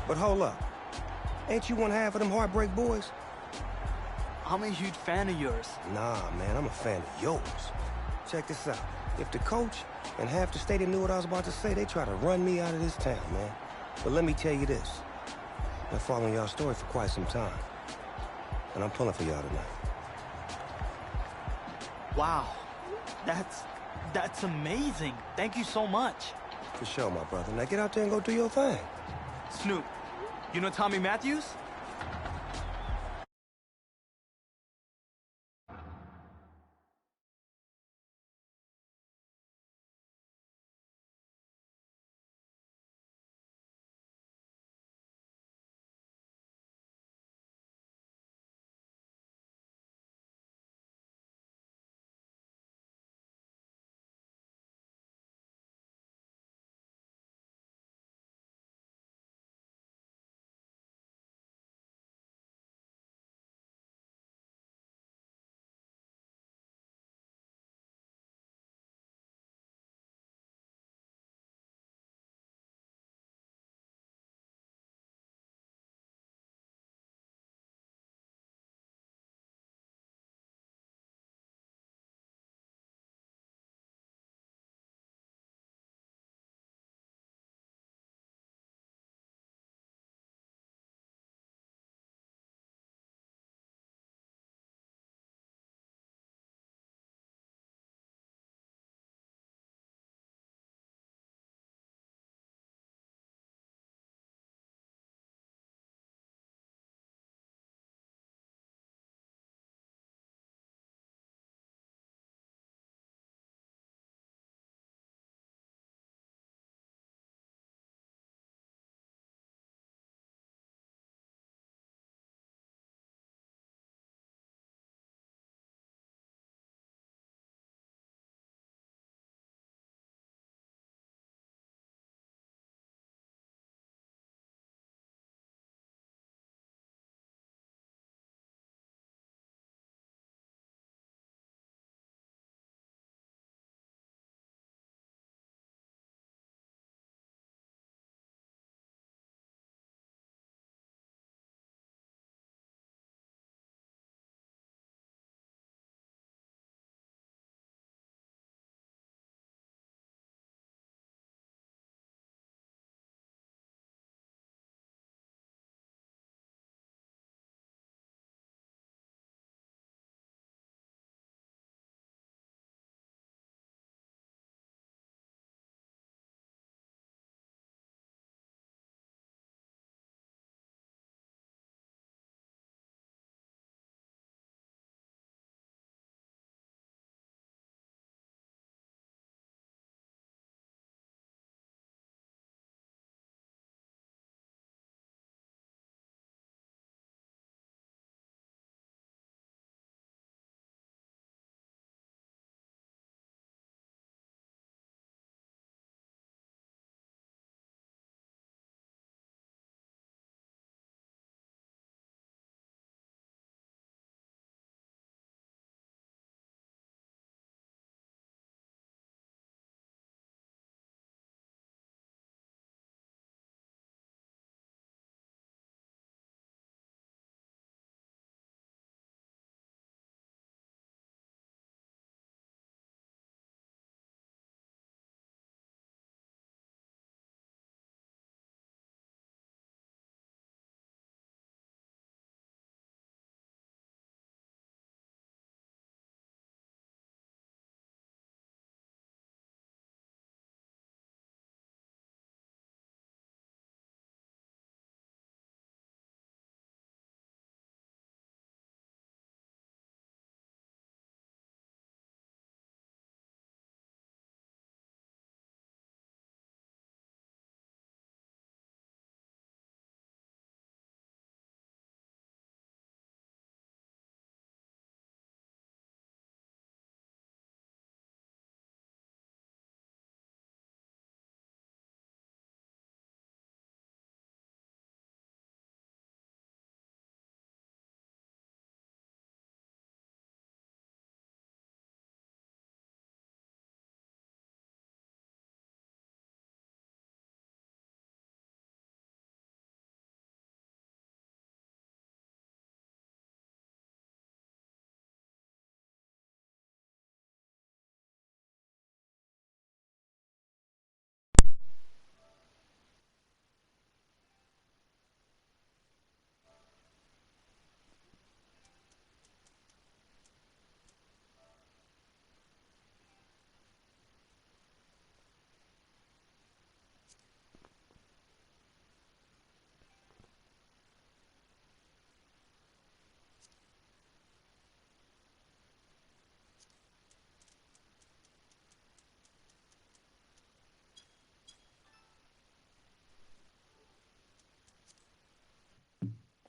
But hold up. Ain't you one half of them Heartbreak Boys? I'm a huge fan of yours. Nah, man, I'm a fan of yours. Check this out. If the coach and half the stadium knew what I was about to say, they try to run me out of this town, man. But let me tell you this. I've been following y'all's story for quite some time. And I'm pulling for y'all tonight. Wow. That's amazing. Thank you so much. For sure, my brother. Now get out there and go do your thing. Snoop, you know Tommy Matthews?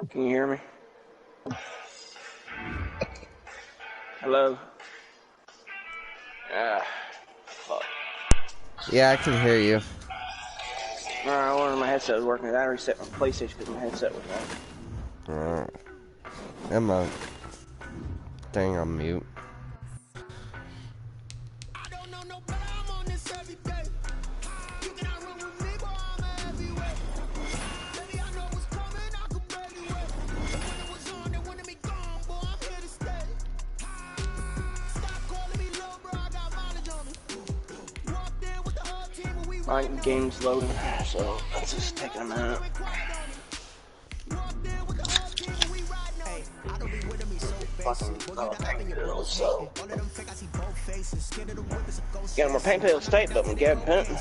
Can you hear me? Hello? Fuck. Yeah, I can hear you. Alright, I wonder if my headset was working. I reset my PlayStation because my headset was off. Alright. I'm on. Dang, I'm mute. My game's loading, so let's just take a minute. Fucking pain pills, so. Got more pain pills taped up with Gab Penton.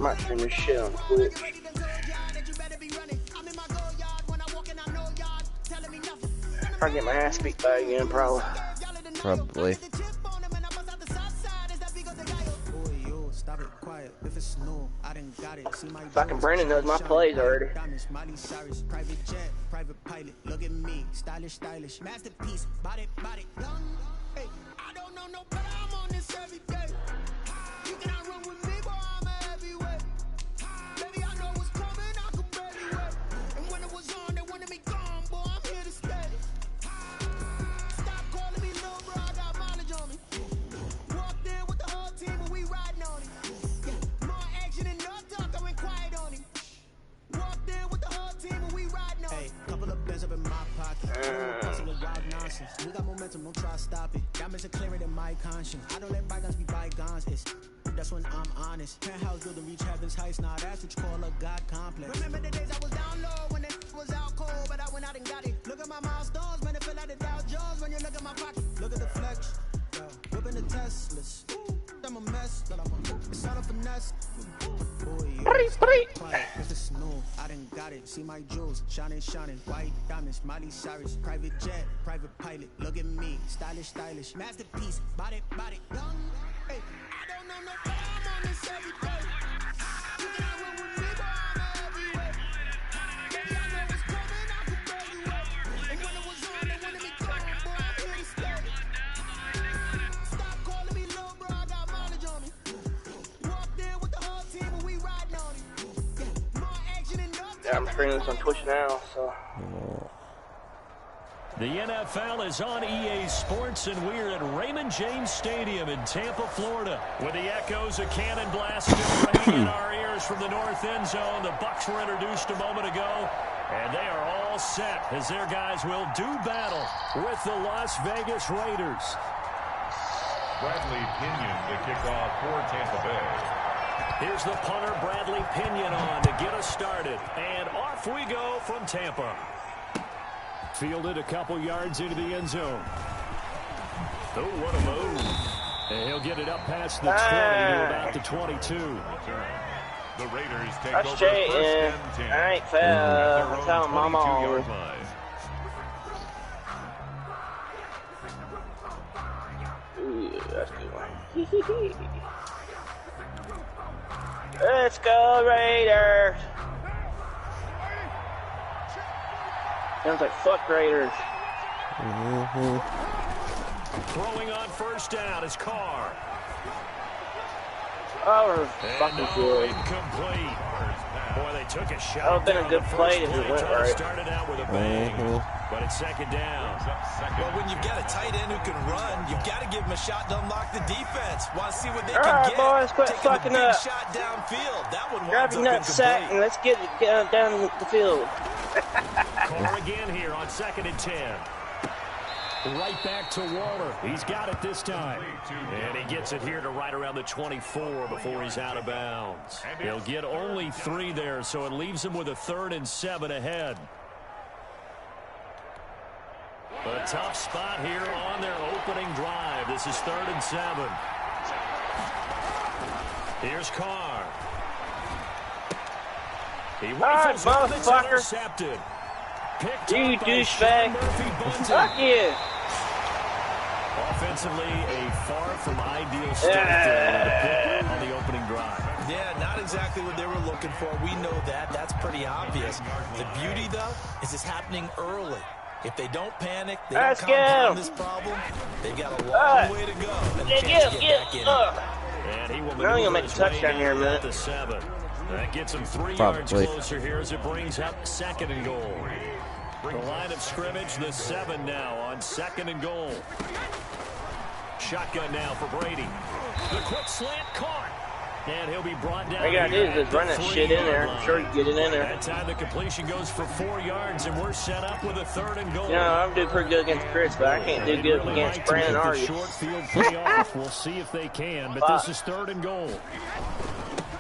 Might stream this shit on Twitch. If I get my ass beat by again, probably. Probably. Fucking Brandon knows my plays already. We got momentum, don't try to stop it. Diamonds are clearer than my conscience. I don't let bygones be bygones. That's when I'm honest. Penthouse building reach heaven's heights. Now that's what you call a God complex. Remember the days I was down low when it was out cold, but I went out and got it. Look at my milestones, man, it feel like the Dow Jones when you look at my pocket. Look at the flex, whipping the Teslas. I'm a mess, it's not a finesse. It's the snow, I done got it. See my jewels, shining, white diamonds, Miley Cyrus, private jet, private pilot. Look at me, stylish, masterpiece, body, young. Hey, I don't know no I'm on this every day. You can run with me, but I'm everywhere. Baby, I know what's coming, I can barely wait. And when it was on, they wanted me gone, boy, I'm here to stay. Stop calling me little bro, I got mileage on me. Walked in with the whole team and we riding on it. More action and nothing. Yeah, I'm streaming this on Twitch now, so. The NFL is on EA Sports, and we're at Raymond James Stadium in Tampa, Florida. With the echoes of cannon blasts still ringing in our ears from the north end zone, the Bucs were introduced a moment ago, and they are all set as their guys will do battle with the Las Vegas Raiders. Bradley Pinion to kick off for Tampa Bay. Here's the punter, Bradley Pinion, on to get us started, and off we go from Tampa. Fielded a couple yards into the end zone. Oh, what a move. And he'll get it up past the 20 to about the 22. The Raiders take that's over Jay, first and 10. All right, that's how Mama. Ooh, that's a good one. Let's go, Raiders. Sounds like fuck Raiders. Throwing on first down is Carr. Oh, we're fucking good. Incomplete. Boy, they took a shot. That would have been a good play if it went right. Started out with a bang, but it's second down. Well, when you've got a tight end who can run, you've got to give him a shot to unlock the defense. Want to see what they can get. Boys, quit fucking up. Shot downfield. That one grab your nut sack and let's get down the field. Carr again here on 2nd and 10. Right back to Waller. He's got it this time. And he gets it here to right around the 24 before he's out of bounds. He'll get only 3 there, so it leaves him with a 3rd and 7 ahead. A tough spot here on their opening drive. This is 3rd and 7. Here's Carr. He rifles up, it's intercepted. You douchebag. Fuck you. Offensively, a far from ideal start there on the opening drive. Yeah, not exactly what they were looking for. We know that. That's pretty obvious. The beauty, though, is it's happening early. If they don't panic, they don't compound this problem, they've got a long way to go and a chance to get back in it. And he will maneuver make a touchdown here in a minute. The 7. That gets him 3 yards closer here as it brings up 2nd and goal. The line of scrimmage, the 7 now on 2nd and goal. Shotgun now for Brady. The quick slant caught. And he'll be brought down. All you gotta do is just run that shit in there. I'm sure you can get it in there. That time the completion goes for 4 yards, and we're set up with a 3rd and goal. You know, I'm doing pretty good against Chris, but I can't do good against Brandon, are you? Short field payoff. We'll see if they can, but this is 3rd and goal.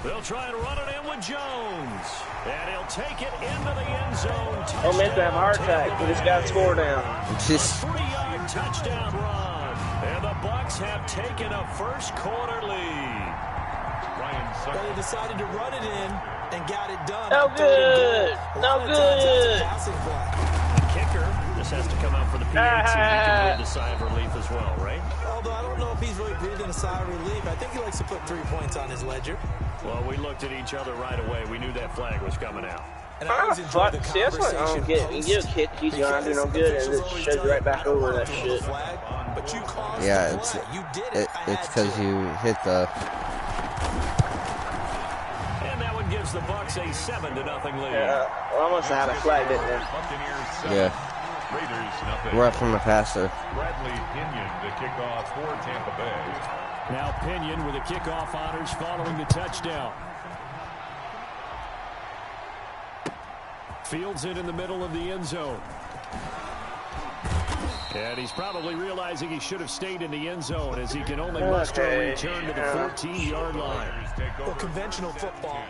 They'll try and run it in with Jones. And he'll take it into the end zone. Oh, man's gonna have a heart attack. We just got a score down. Just 3-yard touchdown run. And the Bucs have taken a first quarter lead. But they decided to run it in and got it done. No good. No good. The kicker just has to come out for the PAT. He can breathe a sigh of relief as well, right? Although I don't know if he's really breathing a sigh of relief. I think he likes to put 3 points on his ledger. Well, we looked at each other right away. We knew that flag was coming out. And I always enjoy the See, that's what I don't get. You get a kid, he's going to do no good, and it shows you right back over that shit. Yeah, it's because you hit the... Gives the Bucs a 7-0 lead. Yeah, well, I must have had a flag, didn't they? Yeah. We're up from the passer. Bradley Pinion to kick off for Tampa Bay. Now Pinion with the kickoff honors following the touchdown. Fields it in the middle of the end zone. And he's probably realizing he should have stayed in the end zone as he can only muster a return to the 14-yard line. Well, conventional football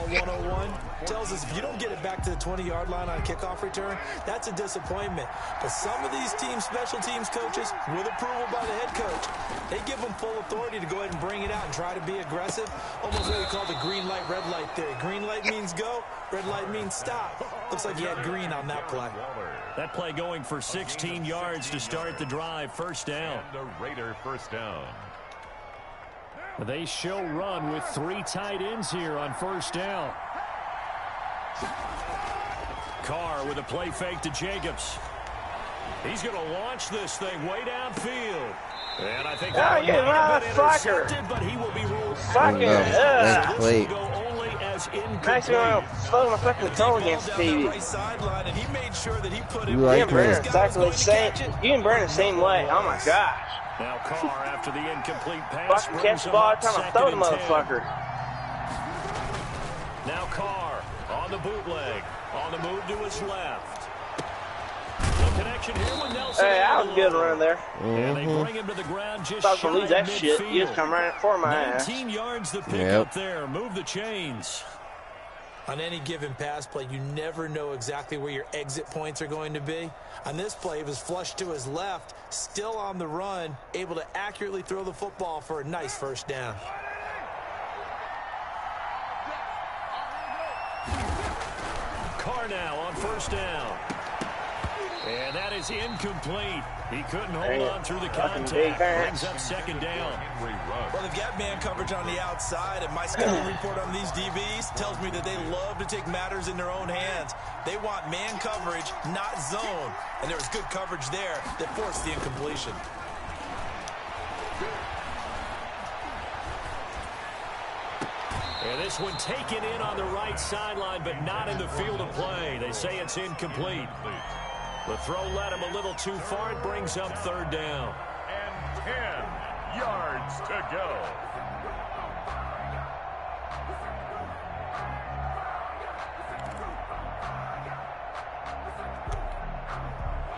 101 tells us if you don't get it back to the 20-yard line on kickoff return, that's a disappointment. But some of these teams, special teams coaches, with approval by the head coach, they give them full authority to go ahead and bring it out and try to be aggressive. Almost what we call the green light, red light theory. Green light means go, red light means stop. Looks like he had green on that play. That play going for 16 yards to start the drive. First down. And the Raider first down. They show run with 3 tight ends here on first down. Carr with a play fake to Jacobs. He's going to launch this thing way downfield. And I think that might have been intercepted, but he will be ruled fucking That's late. Actually, I'm slowing my fucking toe against the TV. You like me? Exactly the same. You can burn the same way. Oh my gosh. Now Carr after the incomplete pass. Fucking catch the ball every time I throw the motherfucker. Now Carr on the bootleg. On the move to his left. The connection here with Nelson. Hey, that was a good run there. And they bring him to the ground just I was gonna lose that shit. midfield. You just come right for my ass. 19 yards to pick up there. Move the chains. On any given pass play, you never know exactly where your exit points are going to be. On this play, he was flushed to his left, still on the run, able to accurately throw the football for a nice first down. Carr now on first down. And that is incomplete. He couldn't hold on through the contact. Brings up second down. Well, they've got man coverage on the outside, and my scouting report on these DBs tells me that they love to take matters in their own hands. They want man coverage, not zone. And there was good coverage there that forced the incompletion. And this one taken in on the right sideline, but not in the field of play. They say it's incomplete. The throw led him a little too far. It brings up third down. And 10 yards to go.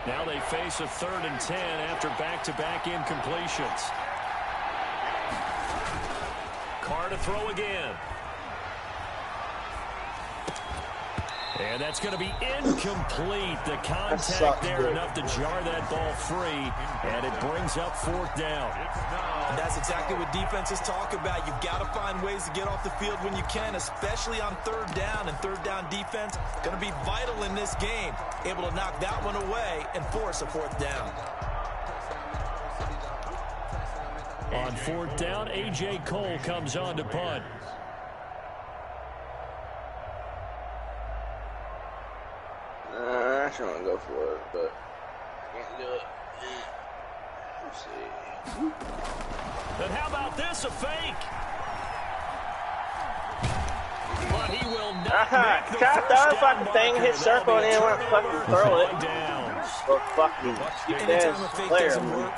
Now they face a 3rd and 10 after back-to-back incompletions. Carr to throw again. And that's going to be incomplete. The contact there enough to jar that ball free, and it brings up 4th down. And that's exactly what defenses talk about. You've got to find ways to get off the field when you can, especially on 3rd down. And 3rd down defense going to be vital in this game. Able to knock that one away and force a 4th down. On 4th down, A.J. Cole comes on to punt. actually want to go for it, but I can't do it. Let's see. And how about this, a fake? But he will not make the Try to throw the fucking thing, hit marker. circle, and then want to fucking throw it. Downs. Or fucking stupid Anytime a ass fake player. doesn't work,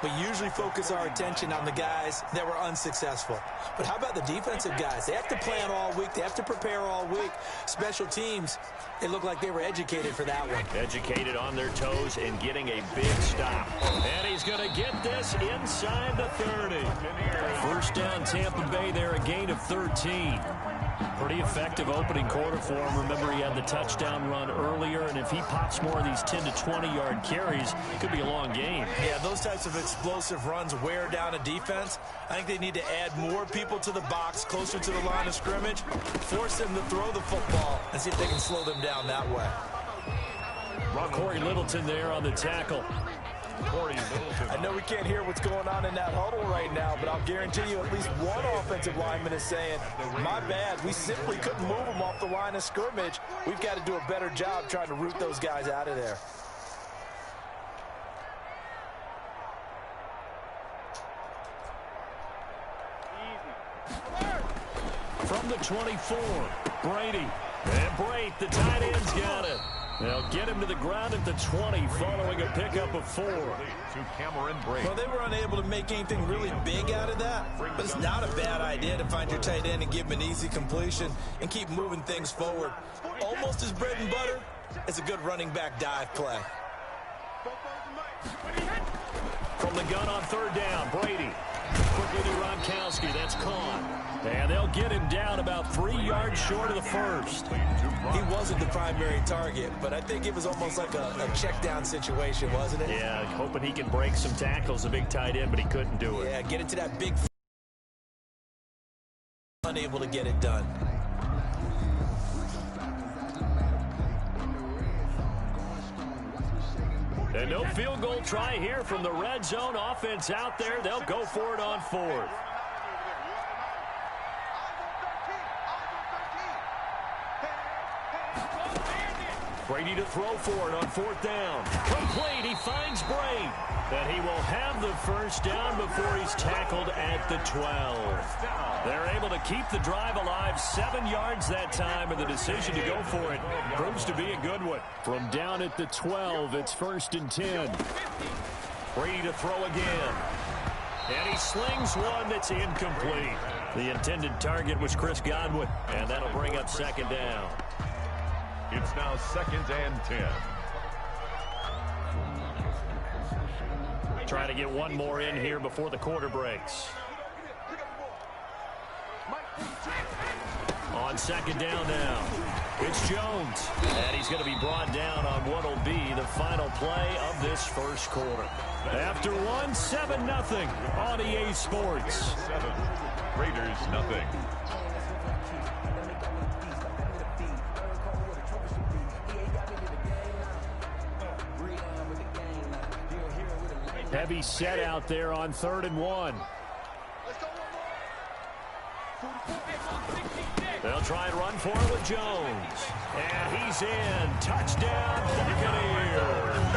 we usually focus our attention on the guys that were unsuccessful. But how about the defensive guys? They have to plan all week. They have to prepare all week. Special teams, it looked like they were educated for that one. Educated on their toes and getting a big stop. And he's going to get this inside the 30. First down, Tampa Bay there, a gain of 13. Pretty effective opening quarter for him. Remember, he had the touchdown run earlier, and if he pops more of these 10 to 20-yard carries, it could be a long game. Yeah, those types of explosive runs wear down a defense. I think they need to add more people to the box, closer to the line of scrimmage, force them to throw the football, and see if they can slow them down that way. Corey Littleton there on the tackle. I know we can't hear what's going on in that huddle right now, but I'll guarantee you at least one offensive lineman is saying, my bad, we simply couldn't move them off the line of scrimmage. We've got to do a better job trying to root those guys out of there. From the 24, Brady. And Brate, the tight end's got it. They'll get him to the ground at the 20 following a pickup of 4. Well, they were unable to make anything really big out of that, but it's not a bad idea to find your tight end and give him an easy completion and keep moving things forward. Almost as bread and butter as a good running back dive play. From the gun on third down, Brady. Quickly to Gronkowski, that's caught. And they'll get him down about 3 yards short of the first. He wasn't the primary target, but I think it was almost like a check-down situation, wasn't it? Yeah, hoping he can break some tackles, a big tight end, but he couldn't do it. Yeah, get into that big... Unable to get it done. And no field goal try here from the red zone. Offense out there. They'll go for it on 4th. Brady to throw for it on 4th down. Complete. He finds Brate. And he will have the first down before he's tackled at the 12. They're able to keep the drive alive 7 yards that time, and the decision to go for it proves to be a good one. From down at the 12, it's 1st and 10. Brady to throw again. And he slings one that's incomplete. The intended target was Chris Godwin, and that'll bring up 2nd down. It's now 2nd and 10. Trying to get one more in here before the quarter breaks. On 2nd down now, it's Jones. And he's going to be brought down on what will be the final play of this first quarter. After one, 7-0 on EA Sports. 7, Raiders nothing. Heavy set out there on 3rd and 1. They'll try and run for it with Jones. And he's in. Touchdown, Buccaneers.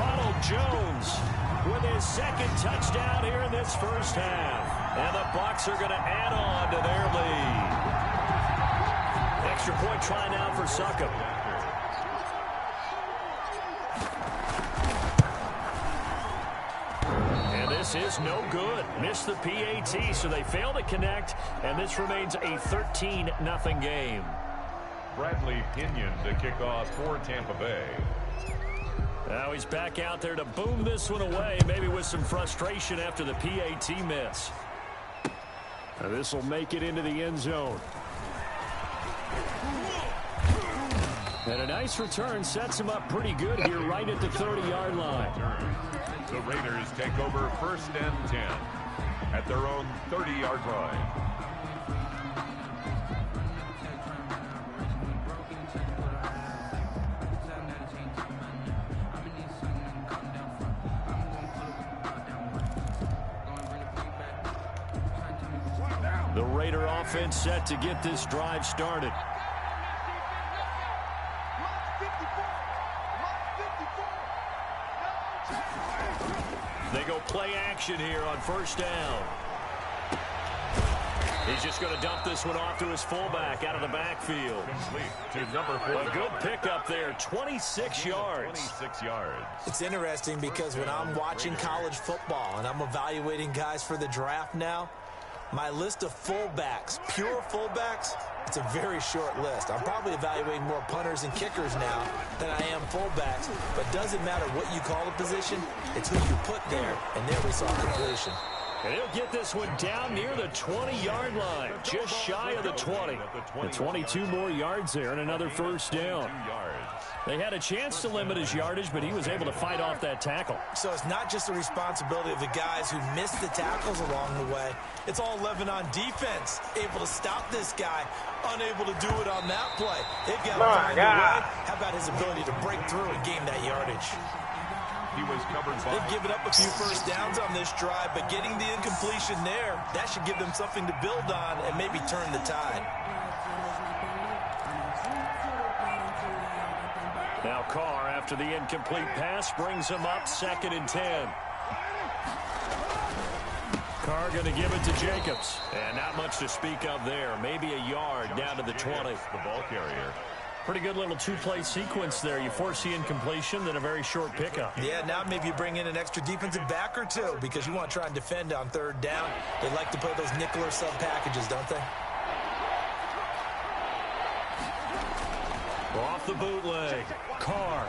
Ronald Jones with his 2nd touchdown here in this first half. And the Bucs are going to add on to their lead. Extra point try now for Succop. This is no good. Missed the PAT, so they fail to connect, and this remains a 13-0 game. Bradley Pinion to kick off for Tampa Bay. Now he's back out there to boom this one away, maybe with some frustration after the PAT miss. Now this will make it into the end zone. And a nice return sets him up pretty good here right at the 30-yard line. The Raiders take over 1st and 10 at their own 30-yard line. The Raider offense set to get this drive started. play action here on first down. He's just going to dump this one off to his fullback out of the backfield. To number 4. A good pickup there, 26 yards. 26 yards. It's interesting because when I'm watching college football and I'm evaluating guys for the draft now, my list of fullbacks, pure fullbacks, it's a very short list. I'm probably evaluating more punters and kickers now than I am fullbacks, but it doesn't matter what you call the position, it's who you put there, and there we saw completion. And he'll get this one down near the 20-yard line, just shy of the 20. And 22 more yards there and another first down. They had a chance to limit his yardage, but he was able to fight off that tackle. So it's not just the responsibility of the guys who missed the tackles along the way. It's all 11 on defense, able to stop this guy, unable to do it on that play. They've got to find a way. How about his ability to break through and gain that yardage? He was covered by... They've given up a few first downs on this drive, but getting the incompletion there, that should give them something to build on and maybe turn the tide. Now Carr, after the incomplete pass, brings him up 2nd and 10. Carr going to give it to Jacobs. And not much to speak of there. Maybe a yard down to the 20. The ball carrier. Pretty good little two-play sequence there. You force the incompletion, then a very short pickup. Yeah, now maybe you bring in an extra defensive back or two because you want to try and defend on 3rd down. They like to play those nickel or sub packages, don't they? Off the bootleg. Carr.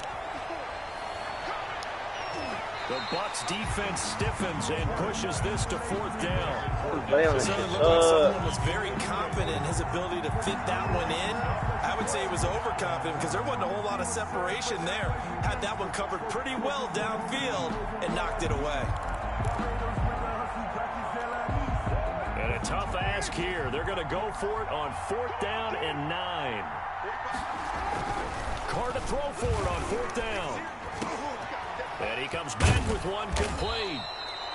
The Bucks defense stiffens and pushes this to 4th down. So it looked like someone was very confident in his ability to fit that one in. I would say he was overconfident because there wasn't a whole lot of separation there. Had that one covered pretty well downfield and knocked it away. And a tough ask here. They're going to go for it on 4th down and 9. Carr to throw for it on 4th down. And he comes back with one complete.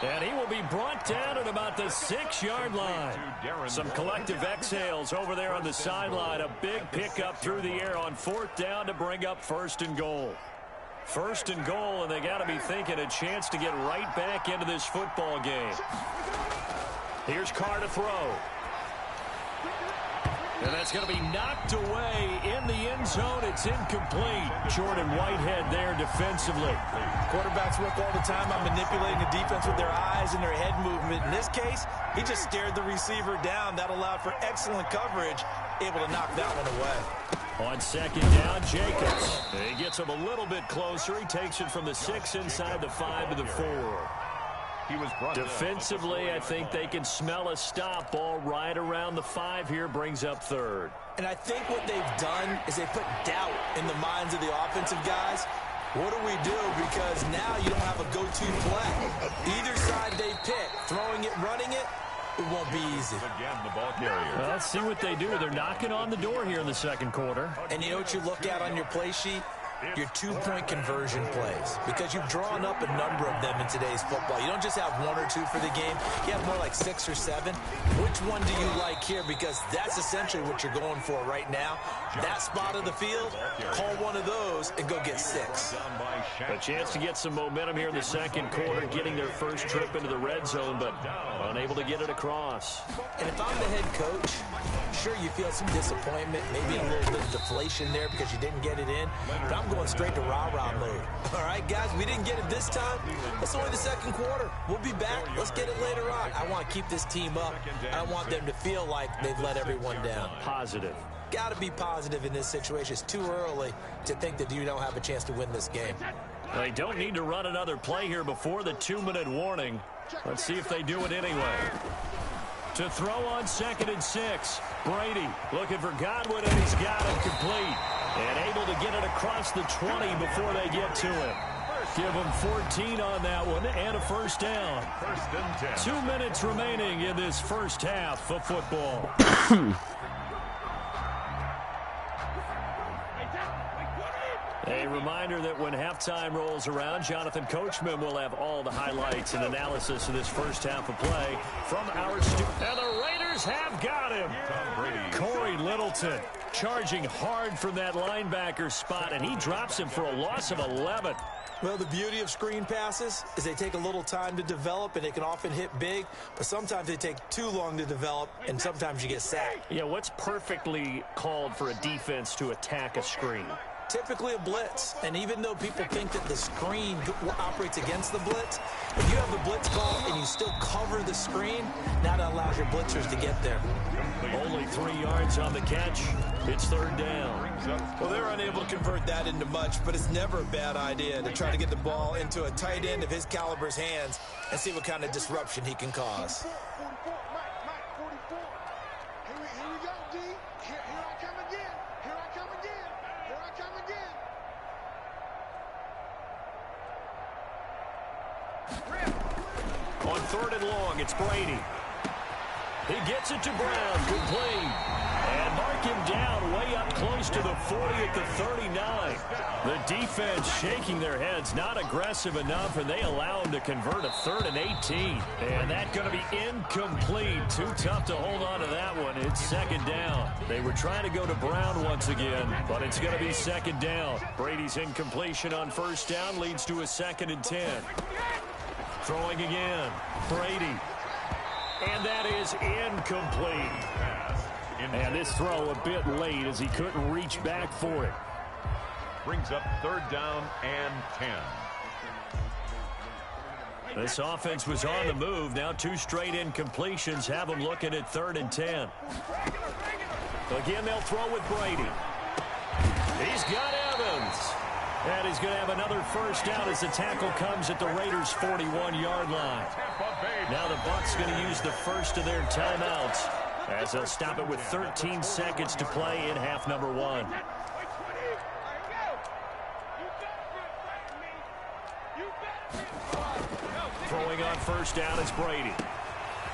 And he will be brought down at about the 6-yard line. Some collective exhales over there on the sideline. A big pickup through the air on 4th down to bring up 1st and goal. 1st and goal, and they got to be thinking a chance to get right back into this football game. Here's Carr to throw. And that's going to be knocked away in the end zone. It's incomplete. Jordan Whitehead there defensively. Quarterbacks work all the time on manipulating the defense with their eyes and their head movement. In this case, he just stared the receiver down. That allowed for excellent coverage, able to knock that one away. On 2nd down, Jacobs. He gets him a little bit closer. He takes it from the 6 inside the 5 to the 4. He was brought defensively, I think they can smell a stop. Ball right around the 5 here, brings up 3rd. And I think what they've done is they put doubt in the minds of the offensive guys. What do we do? Because now you don't have a go-to play. Either side they pick, throwing it, running it, it won't be easy. Again, the ball carrier. Well, let's see what they do. They're knocking on the door here in the 2nd quarter. And you know what you look at on your play sheet? Your 2-point conversion plays, because you've drawn up a number of them in today's football. You don't just have 1 or 2 for the game. You have more like 6 or 7. Which one do you like here? Because that's essentially what you're going for right now. That spot of the field, call one of those and go get 6. A chance to get some momentum here in the 2nd quarter, getting their first trip into the red zone, but unable to get it across. And if I'm the head coach, sure, you feel some disappointment, maybe a little bit of deflation there because you didn't get it in, but I'm going straight to rah-rah mode. All right, guys, we didn't get it this time. It's only the 2nd quarter. We'll be back. Let's get it later on. I want to keep this team up. I want them to feel like they've let everyone down. Positive. Got to be positive in this situation. It's too early to think that you don't have a chance to win this game. They don't need to run another play here before the 2-minute warning. Let's see if they do it anyway. To throw on 2nd and 6. Brady looking for Godwin, and he's got it complete. And able to get it across the 20 before they get to him. Give him 14 on that one and a first down. 1st and 10. 2 minutes remaining in this first half of football. A reminder that when halftime rolls around, Jonathan Coachman will have all the highlights and analysis of this first half of play from our studio. And the Raiders have got him. Corey Littleton charging hard from that linebacker spot, and he drops him for a loss of 11. Well, the beauty of screen passes is they take a little time to develop, and they can often hit big, but sometimes they take too long to develop, and sometimes you get sacked. Yeah, what's perfectly called for a defense to attack a screen? Typically a blitz, and even though people think that the screen operates against the blitz, if you have the blitz call and you still cover the screen, now that allows your blitzers to get there. Only 3 yards on the catch. It's third down. Well, they're unable to convert that into much, but it's never a bad idea to try to get the ball into a tight end of his caliber's hands and see what kind of disruption he can cause. On third and long, it's Brady. He gets it to Brown, complete. And mark him down way up close to the 40 at the 39. The defense shaking their heads, not aggressive enough, and they allow him to convert a 3rd and 18. And that's going to be incomplete. Too tough to hold on to that one. It's second down. They were trying to go to Brown once again, but it's going to be second down. Brady's incompletion on first down leads to a 2nd and 10. Throwing again, Brady. And that is incomplete. And this throw a bit late as he couldn't reach back for it. Brings up third down and 10. This offense was on the move. Now 2 straight incompletions have them looking at 3rd and 10. Again, they'll throw with Brady. He's got Evans. And he's going to have another first down as the tackle comes at the Raiders' 41-yard line. Now the Bucs going to use the first of their timeouts as they'll stop it with 13 seconds to play in half number 1. Throwing on first down is Brady.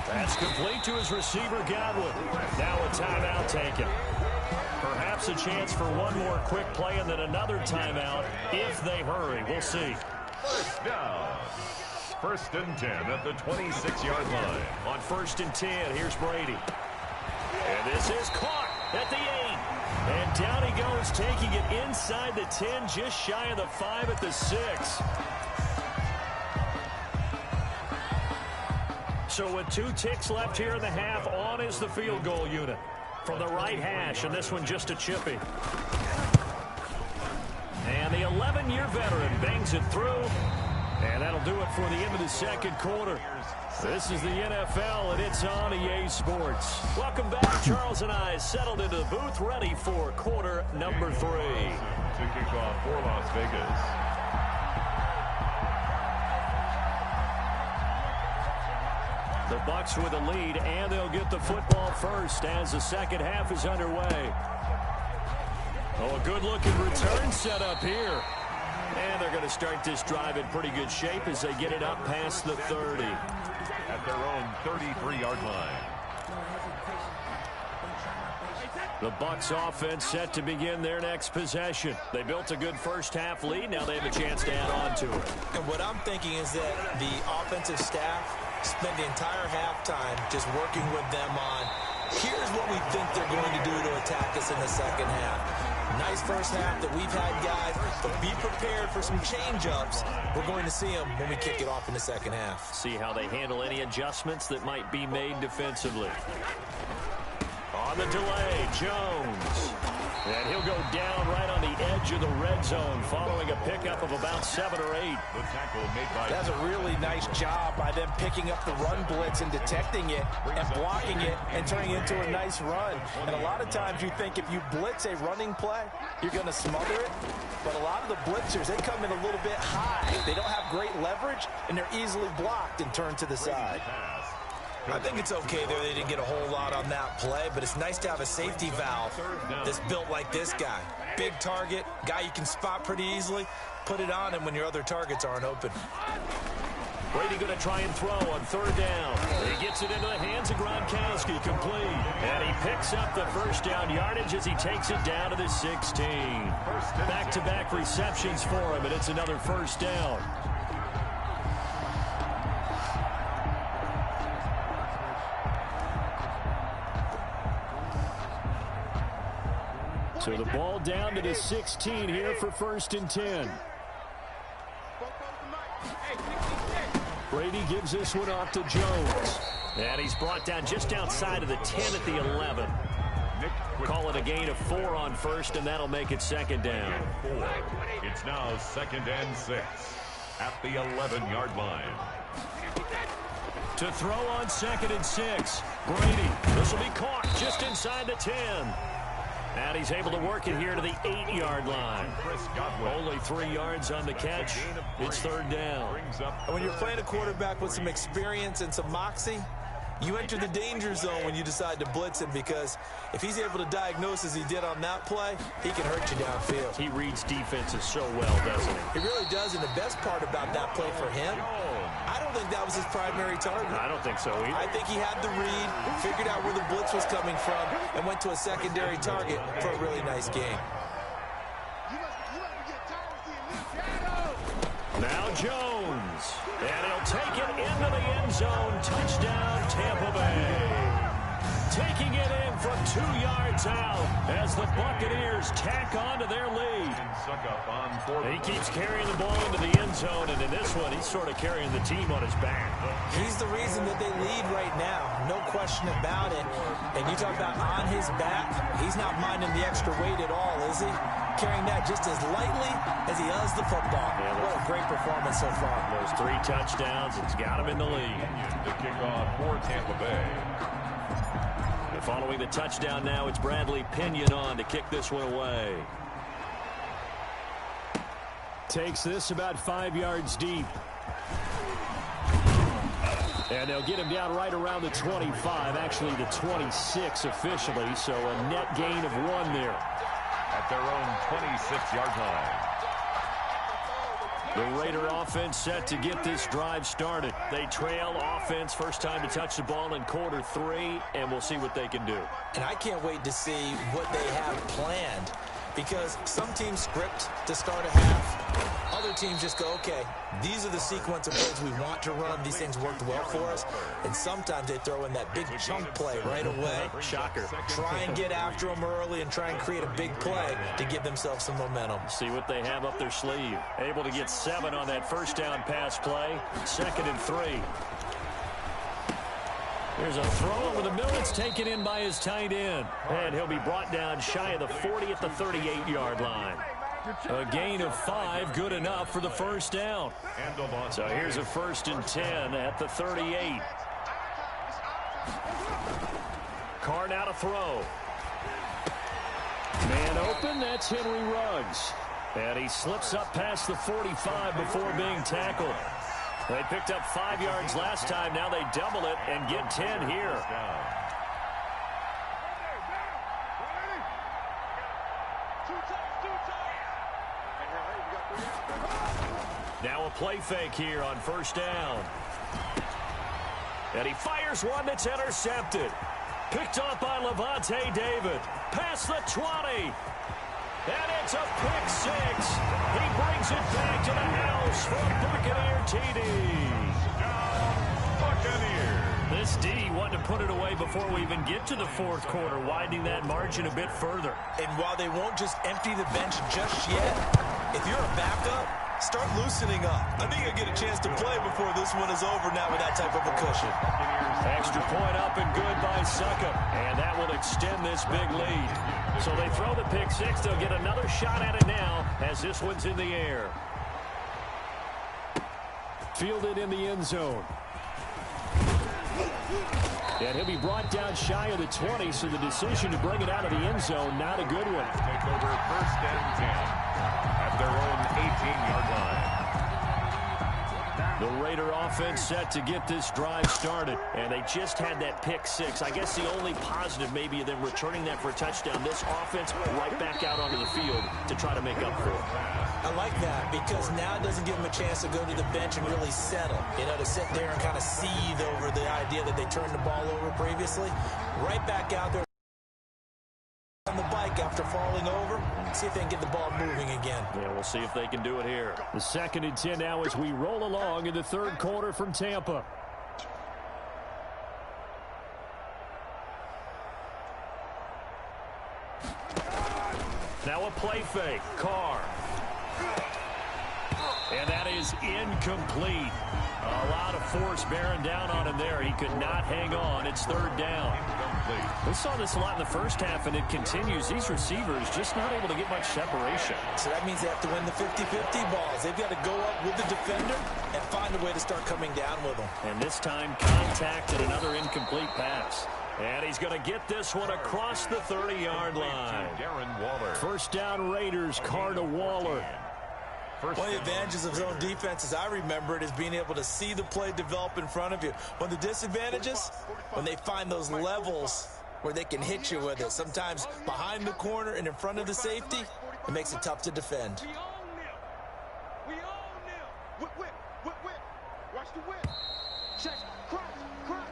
That's complete to his receiver, Godwin. Now a timeout taken. Perhaps a chance for one more quick play and then another timeout if they hurry. We'll see. First down. 1st and 10 at the 26-yard line. On 1st and 10, here's Brady. And this is caught at the 8. And down he goes, taking it inside the 10, just shy of the 5 at the 6. So with 2 ticks left here in the half, on is the field goal unit. From the right hash, and this one just a chippy. And the 11-year veteran bangs it through, and that'll do it for the end of the 2nd quarter. This is the NFL, and it's on EA Sports. Welcome back. Charles and I settled into the booth, ready for quarter number 3. To kick off for Las Vegas. The Bucs with a lead, and they'll get the football first as the second half is underway. Oh, a good-looking return set up here. And they're going to start this drive in pretty good shape as they get it up past the 30. At their own 33-yard line. The Bucs offense set to begin their next possession. They built a good first half lead. Now they have a chance to add on to it. And what I'm thinking is that the offensive staff spent the entire halftime just working with them on, here's what we think they're going to do to attack us in the second half. Nice first half that we've had, guys, but be prepared for some change-ups. We're going to see them when we kick it off in the second half. See how they handle any adjustments that might be made defensively. On the delay, Jones. And he'll go down right on the edge of the red zone following a pickup of about 7 or 8. The tackle made by... That's a really nice job by them picking up the run blitz and detecting it and blocking it and turning it into a nice run. And a lot of times you think if you blitz a running play, you're going to smother it. But a lot of the blitzers, they come in a little bit high. They don't have great leverage, and they're easily blocked and turned to the side. I think it's okay there. They didn't get a whole lot on that play, but it's nice to have a safety valve that's built like this guy. Big target, guy you can spot pretty easily. Put it on him when your other targets aren't open. Brady going to try and throw on 3rd down. He gets it into the hands of Gronkowski, complete. And he picks up the first down yardage as he takes it down to the 16. Back-to-back receptions for him, and it's another first down. So the ball down to the 16 here for 1st and 10. Brady gives this one off to Jones. And he's brought down just outside of the 10 at the 11. Call it a gain of 4 on 1st, and that'll make it 2nd down. It's now 2nd and 6 at the 11-yard line. To throw on 2nd and 6. Brady. This will be caught just inside the 10. And he's able to work it here to the 8-yard line. Only 3 yards on the catch. It's 3rd down. And when you're playing a quarterback with some experience and some moxie, you enter the danger zone when you decide to blitz him, because if he's able to diagnose as he did on that play, he can hurt you downfield. He reads defenses so well, doesn't he? He really does, and the best part about that play for him, I don't think that was his primary target. I don't think so either. I think he had the read, figured out where the blitz was coming from, and went to a secondary target for a really nice game. Now Jones. And he'll take it into the end zone. Touchdown, Tampa Bay. Taking it in from 2 yards out as the Buccaneers tack on to their lead. He keeps carrying the ball into the end zone, and in this one, he's sort of carrying the team on his back. He's the reason that they lead right now. No question about it. And you talk about on his back, he's not minding the extra weight at all, is he? Carrying that just as lightly as he does the football. Yeah, what a great performance so far. Those 3 touchdowns, it's got him in the lead. The kickoff for Tampa Bay. And following the touchdown now, it's Bradley Pinion on to kick this one away. Takes this about 5 yards deep. And they'll get him down right around the 25, actually the 26 officially, so a net gain of 1 there. At their own 26-yard line. The Raider offense set to get this drive started. They trail offense, first time to touch the ball in quarter 3, and we'll see what they can do. And I can't wait to see what they have planned, because some teams script to start a half. Other teams just go, okay, these are the sequence of plays we want to run. These things worked well for us. And sometimes they throw in that big chunk play right away. Shocker. Try and get after them early and try and create a big play to give themselves some momentum. See what they have up their sleeve. Able to get 7 on that first down pass play. 2nd and 3. There's a throw over the middle. It's taken in by his tight end. And he'll be brought down shy of the 40 at the 38-yard line. A gain of 5, good enough for the first down. So here's a 1st and 10 at the 38. Carr now to throw. Man open, that's Henry Ruggs. And he slips up past the 45 before being tackled. They picked up 5 yards last time. Now they double it and get 10 here. Now a play fake here on first down. And he fires one that's intercepted. Picked off by Levante David. Past the 20. And it's a pick 6. He brings it back to the house for a Buccaneer TD. Buccaneer. This D wanted to put it away before we even get to the 4th quarter, widening that margin a bit further. And while they won't just empty the bench just yet, if you're a backup, start loosening up. I think you'll get a chance to play before this one is over now with that type of a cushion. Extra point up and good by Succop. And that will extend this big lead. So they throw the pick 6. They'll get another shot at it now as this one's in the air. Fielded in the end zone. And he'll be brought down shy of the 20, so the decision to bring it out of the end zone, not a good one. Take over 1st and 10 at their own 18-yard line. The Raider offense set to get this drive started, and they just had that pick 6. I guess the only positive maybe of them returning that for a touchdown. This offense right back out onto the field to try to make up for it. I like that, because now it doesn't give them a chance to go to the bench and really settle. You know, to sit there and kind of seethe over the idea that they turned the ball over previously. Right back out there on the bike after falling over. See if they can get the ball moving again. Yeah, we'll see if they can do it here. The 2nd and 10 now as we roll along in the 3rd quarter from Tampa. Now a play fake. Carr. And that is incomplete. A lot of force bearing down on him there. He could not hang on. It's third down. We saw this a lot in the first half, and it continues. These receivers just not able to get much separation. So that means they have to win the 50-50 balls. They've got to go up with the defender and find a way to start coming down with them. And this time, contact and another incomplete pass. And he's going to get this one across the 30-yard line. First down Raiders, Carr to Waller. One of the advantages of zone defense, as I remember it, is being able to see the play develop in front of you. One of the disadvantages, when they find those levels where they can hit you with it. Sometimes behind the corner and in front of the safety, it makes it tough to defend.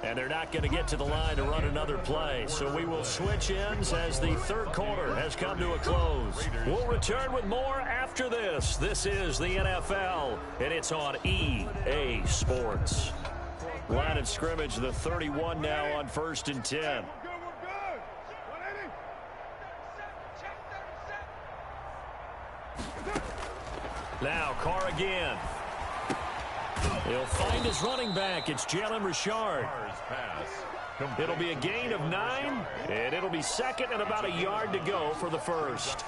And they're not going to get to the line to run another play. So we will switch ends as the third quarter has come to a close. We'll return with more after this. This is the NFL, and it's on EA Sports. Line of scrimmage, the 31 now on 1st and 10. Now Carr again. He'll find his running back. It's Jalen Richard. It'll be a gain of 9, and it'll be second and about a yard to go for the first.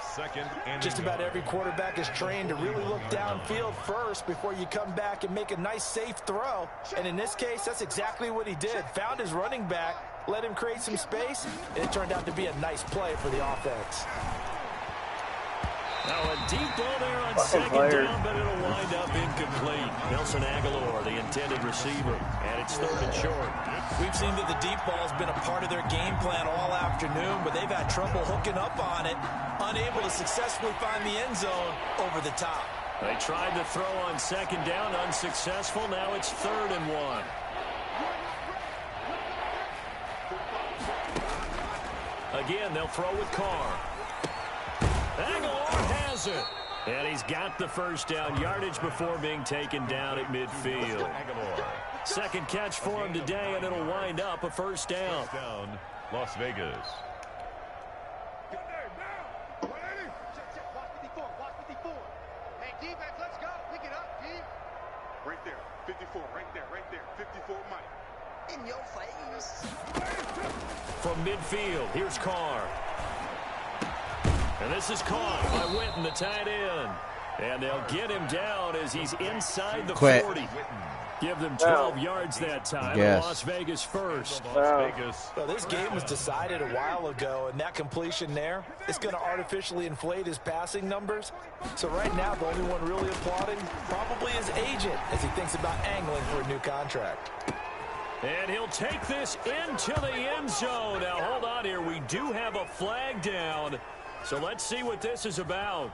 Just about every quarterback is trained to really look downfield first before you come back and make a nice, safe throw. And in this case, that's exactly what he did. Found his running back, let him create some space, and it turned out to be a nice play for the offense. Now a deep ball there on second down, but it'll wind up incomplete. Nelson Aguilar, the intended receiver, and it's third and short. We've seen that the deep ball has been a part of their game plan all afternoon, but they've had trouble hooking up on it, unable to successfully find the end zone over the top. They tried to throw on second down, unsuccessful. Now it's third and 1. Again, they'll throw with Carr. Aguilar has it. And he's got the first down, yardage before being taken down at midfield. Second catch for him today, and it'll wind up a first down. Las Vegas. Hey, defense, let's go. Pick it up, D. Right there, 54, right there, 54 Mike. In your face. From midfield, here's Carr. And this is caught by Witten, the tight end. And they'll get him down as he's inside the 40. Give them 12 yards that time. Yes. Las Vegas first. Las Vegas. Well, this game was decided a while ago, and that completion there is going to artificially inflate his passing numbers. So right now, the only one really applauding probably his agent as he thinks about angling for a new contract. And he'll take this into the end zone. Now, hold on here. We do have a flag down. So let's see what this is about.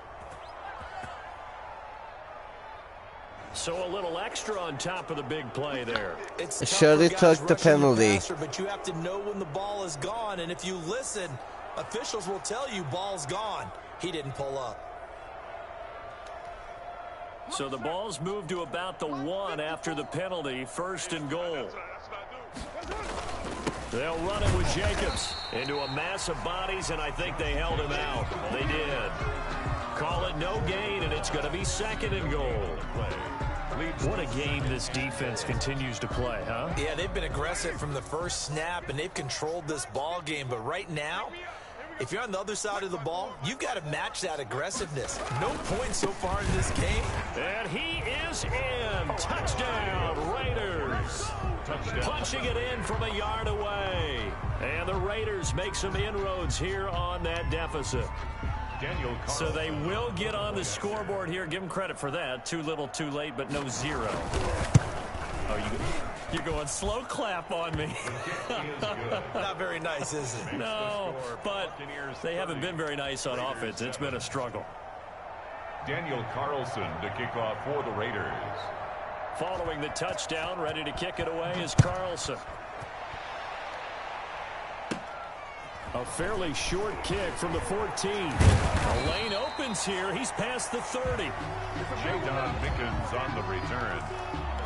So a little extra on top of the big play there. It should have took the penalty. But you have to know when the ball is gone. And if you listen, officials will tell you ball's gone. He didn't pull up. So the ball's moved to about the 1 after the penalty. First and goal. They'll run it with Jacobs into a mass of bodies, and I think they held him out. They did. Call it no gain, and it's going to be second and goal. What a game this defense continues to play, huh? Yeah, they've been aggressive from the first snap, and they've controlled this ball game. But right now, if you're on the other side of the ball, you've got to match that aggressiveness. No points so far in this game. And he is in. Touchdown, Raiders. Punching it in from a yard away. And the Raiders make some inroads here on that deficit. So they will get on the scoreboard here. Give them credit for that. Too little, too late, but no 0. Oh, you're going slow clap on me. Not very nice, is it? No, but they haven't been very nice on offense. It's been a struggle. Daniel Carlson to kick off for the Raiders. Following the touchdown, ready to kick it away is Carlson. A fairly short kick from the 14. A lane opens here. He's past the 30. Jadon Mickens on the return.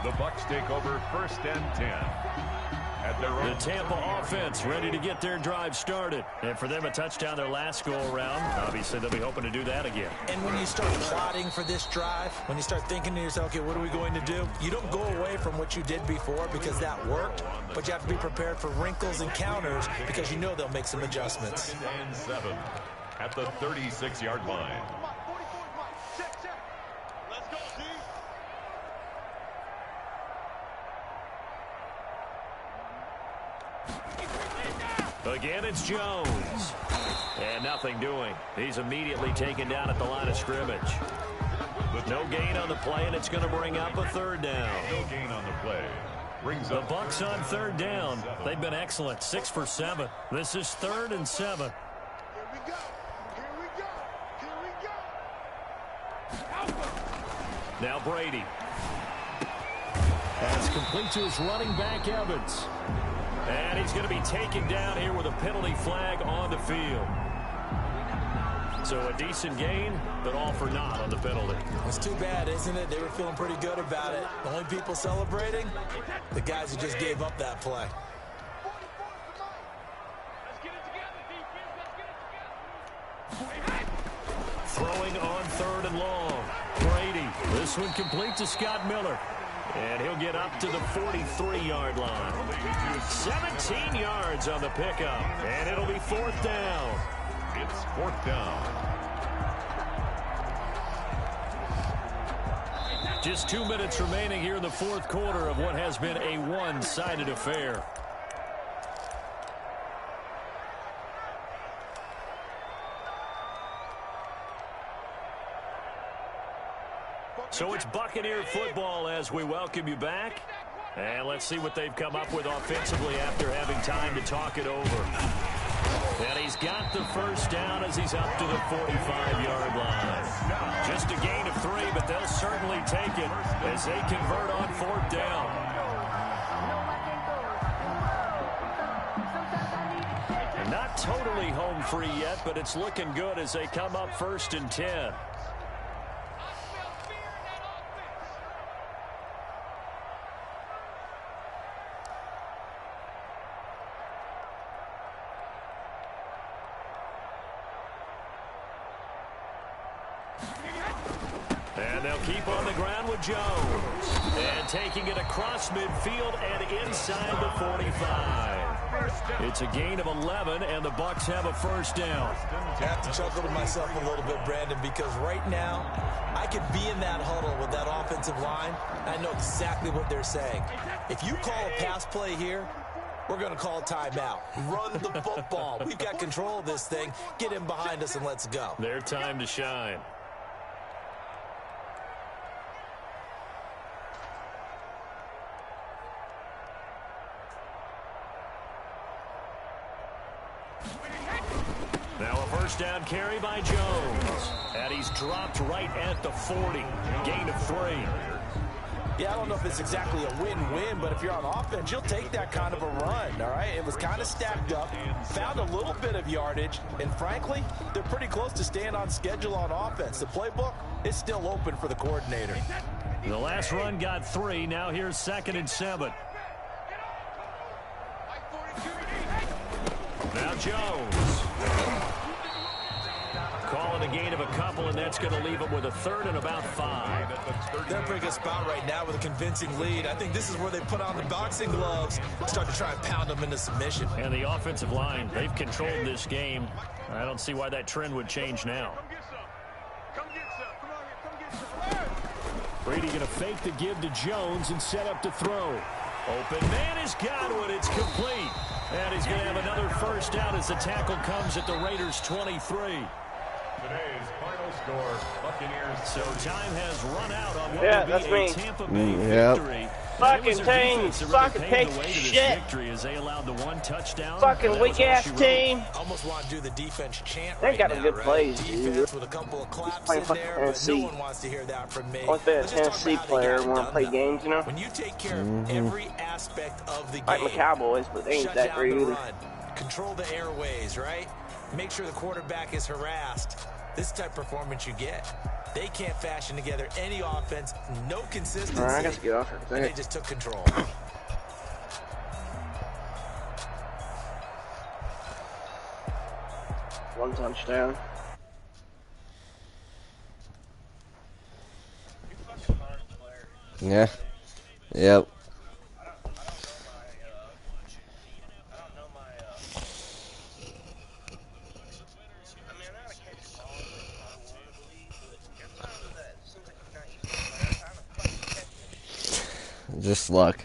The Bucs take over 1st and 10 at The Tampa offense ready to get their drive started. And for them, a touchdown their last go-around. Obviously, they'll be hoping to do that again. And when you start plotting for this drive, when you start thinking to yourself, okay, what are we going to do? You don't go away from what you did before because that worked, but you have to be prepared for wrinkles and counters because you know they'll make some adjustments. 2nd and 7 at the 36-yard line. Again, it's Jones. And nothing doing. He's immediately taken down at the line of scrimmage. No gain on the play, and it's going to bring up a 3rd down. No gain on the play. Brings The up Bucs on 3rd down. They've been excellent. 6 for 7. This is 3rd and 7. Now Brady. That's complete to his running back, Evans. And he's going to be taken down here with a penalty flag on the field. So a decent gain, but all for naught on the penalty. It's too bad, isn't it? They were feeling pretty good about it. The only people celebrating, the guys who just gave up that play. Throwing on 3rd and long. Brady. This one complete to Scott Miller. And he'll get up to the 43-yard line. 17 yards on the pickup. And it'll be 4th down. It's 4th down. Just 2 minutes remaining here in the 4th quarter of what has been a one-sided affair. So it's Buccaneer football as we welcome you back. And let's see what they've come up with offensively after having time to talk it over. And he's got the 1st down as he's up to the 45-yard line. Just a gain of 3, but they'll certainly take it as they convert on 4th down. And not totally home free yet, but it's looking good as they come up 1st and 10. And they'll keep on the ground with Jones. And taking it across midfield and inside the 45. It's a gain of 11, and the Bucs have a 1st down. I have to chuckle to myself a little bit, Brandon, because right now, I could be in that huddle with that offensive line. I know exactly what they're saying. If you call a pass play here, we're going to call a timeout. Run the football. We've got control of this thing. Get him behind us and let's go. Their time to shine. Now a 1st down carry by Jones. And he's dropped right at the 40. Gain of 3. Yeah, I don't know if it's exactly a win-win, but if you're on offense, you'll take that kind of a run, all right? It was kind of stacked up, found a little bit of yardage, and frankly, they're pretty close to staying on schedule on offense. The playbook is still open for the coordinator. The last run got 3. Now here's 2nd and 7. Now Jones. Calling a gain of a couple, and that's going to leave him with a 3rd and about 5. They're in a pretty good spot right now with a convincing lead. I think this is where they put on the boxing gloves, start to try and pound them into submission. And the offensive line, they've controlled this game. I don't see why that trend would change now. Brady going to fake the give to Jones and set up to throw. Open man has got one. It's complete. And he's going to have another 1st down as the tackle comes at the Raiders' 23. Today's final score, Buccaneers. So time has run out on what will be a Tampa Bay victory. Fucking team, fucking take shit. As they allowed the 1 touchdown. Fucking weak ass team. Almost want to do the defense chant they right got now, some good right? plays, defense dude. with a couple of claps Playing in there, but no one wants to hear that from me. I want to be a Tennessee player when I play games, you know. When you take care of every aspect of the game, like my Cowboys, but they ain't shut that down great the either. run, control the airways, right? Make sure the quarterback is harassed. This is the type of performance you get. They can't fashion together any offense, no consistency. All right, I got to get off here. And they just took control. 1 touchdown. Yeah. Yep. Just luck.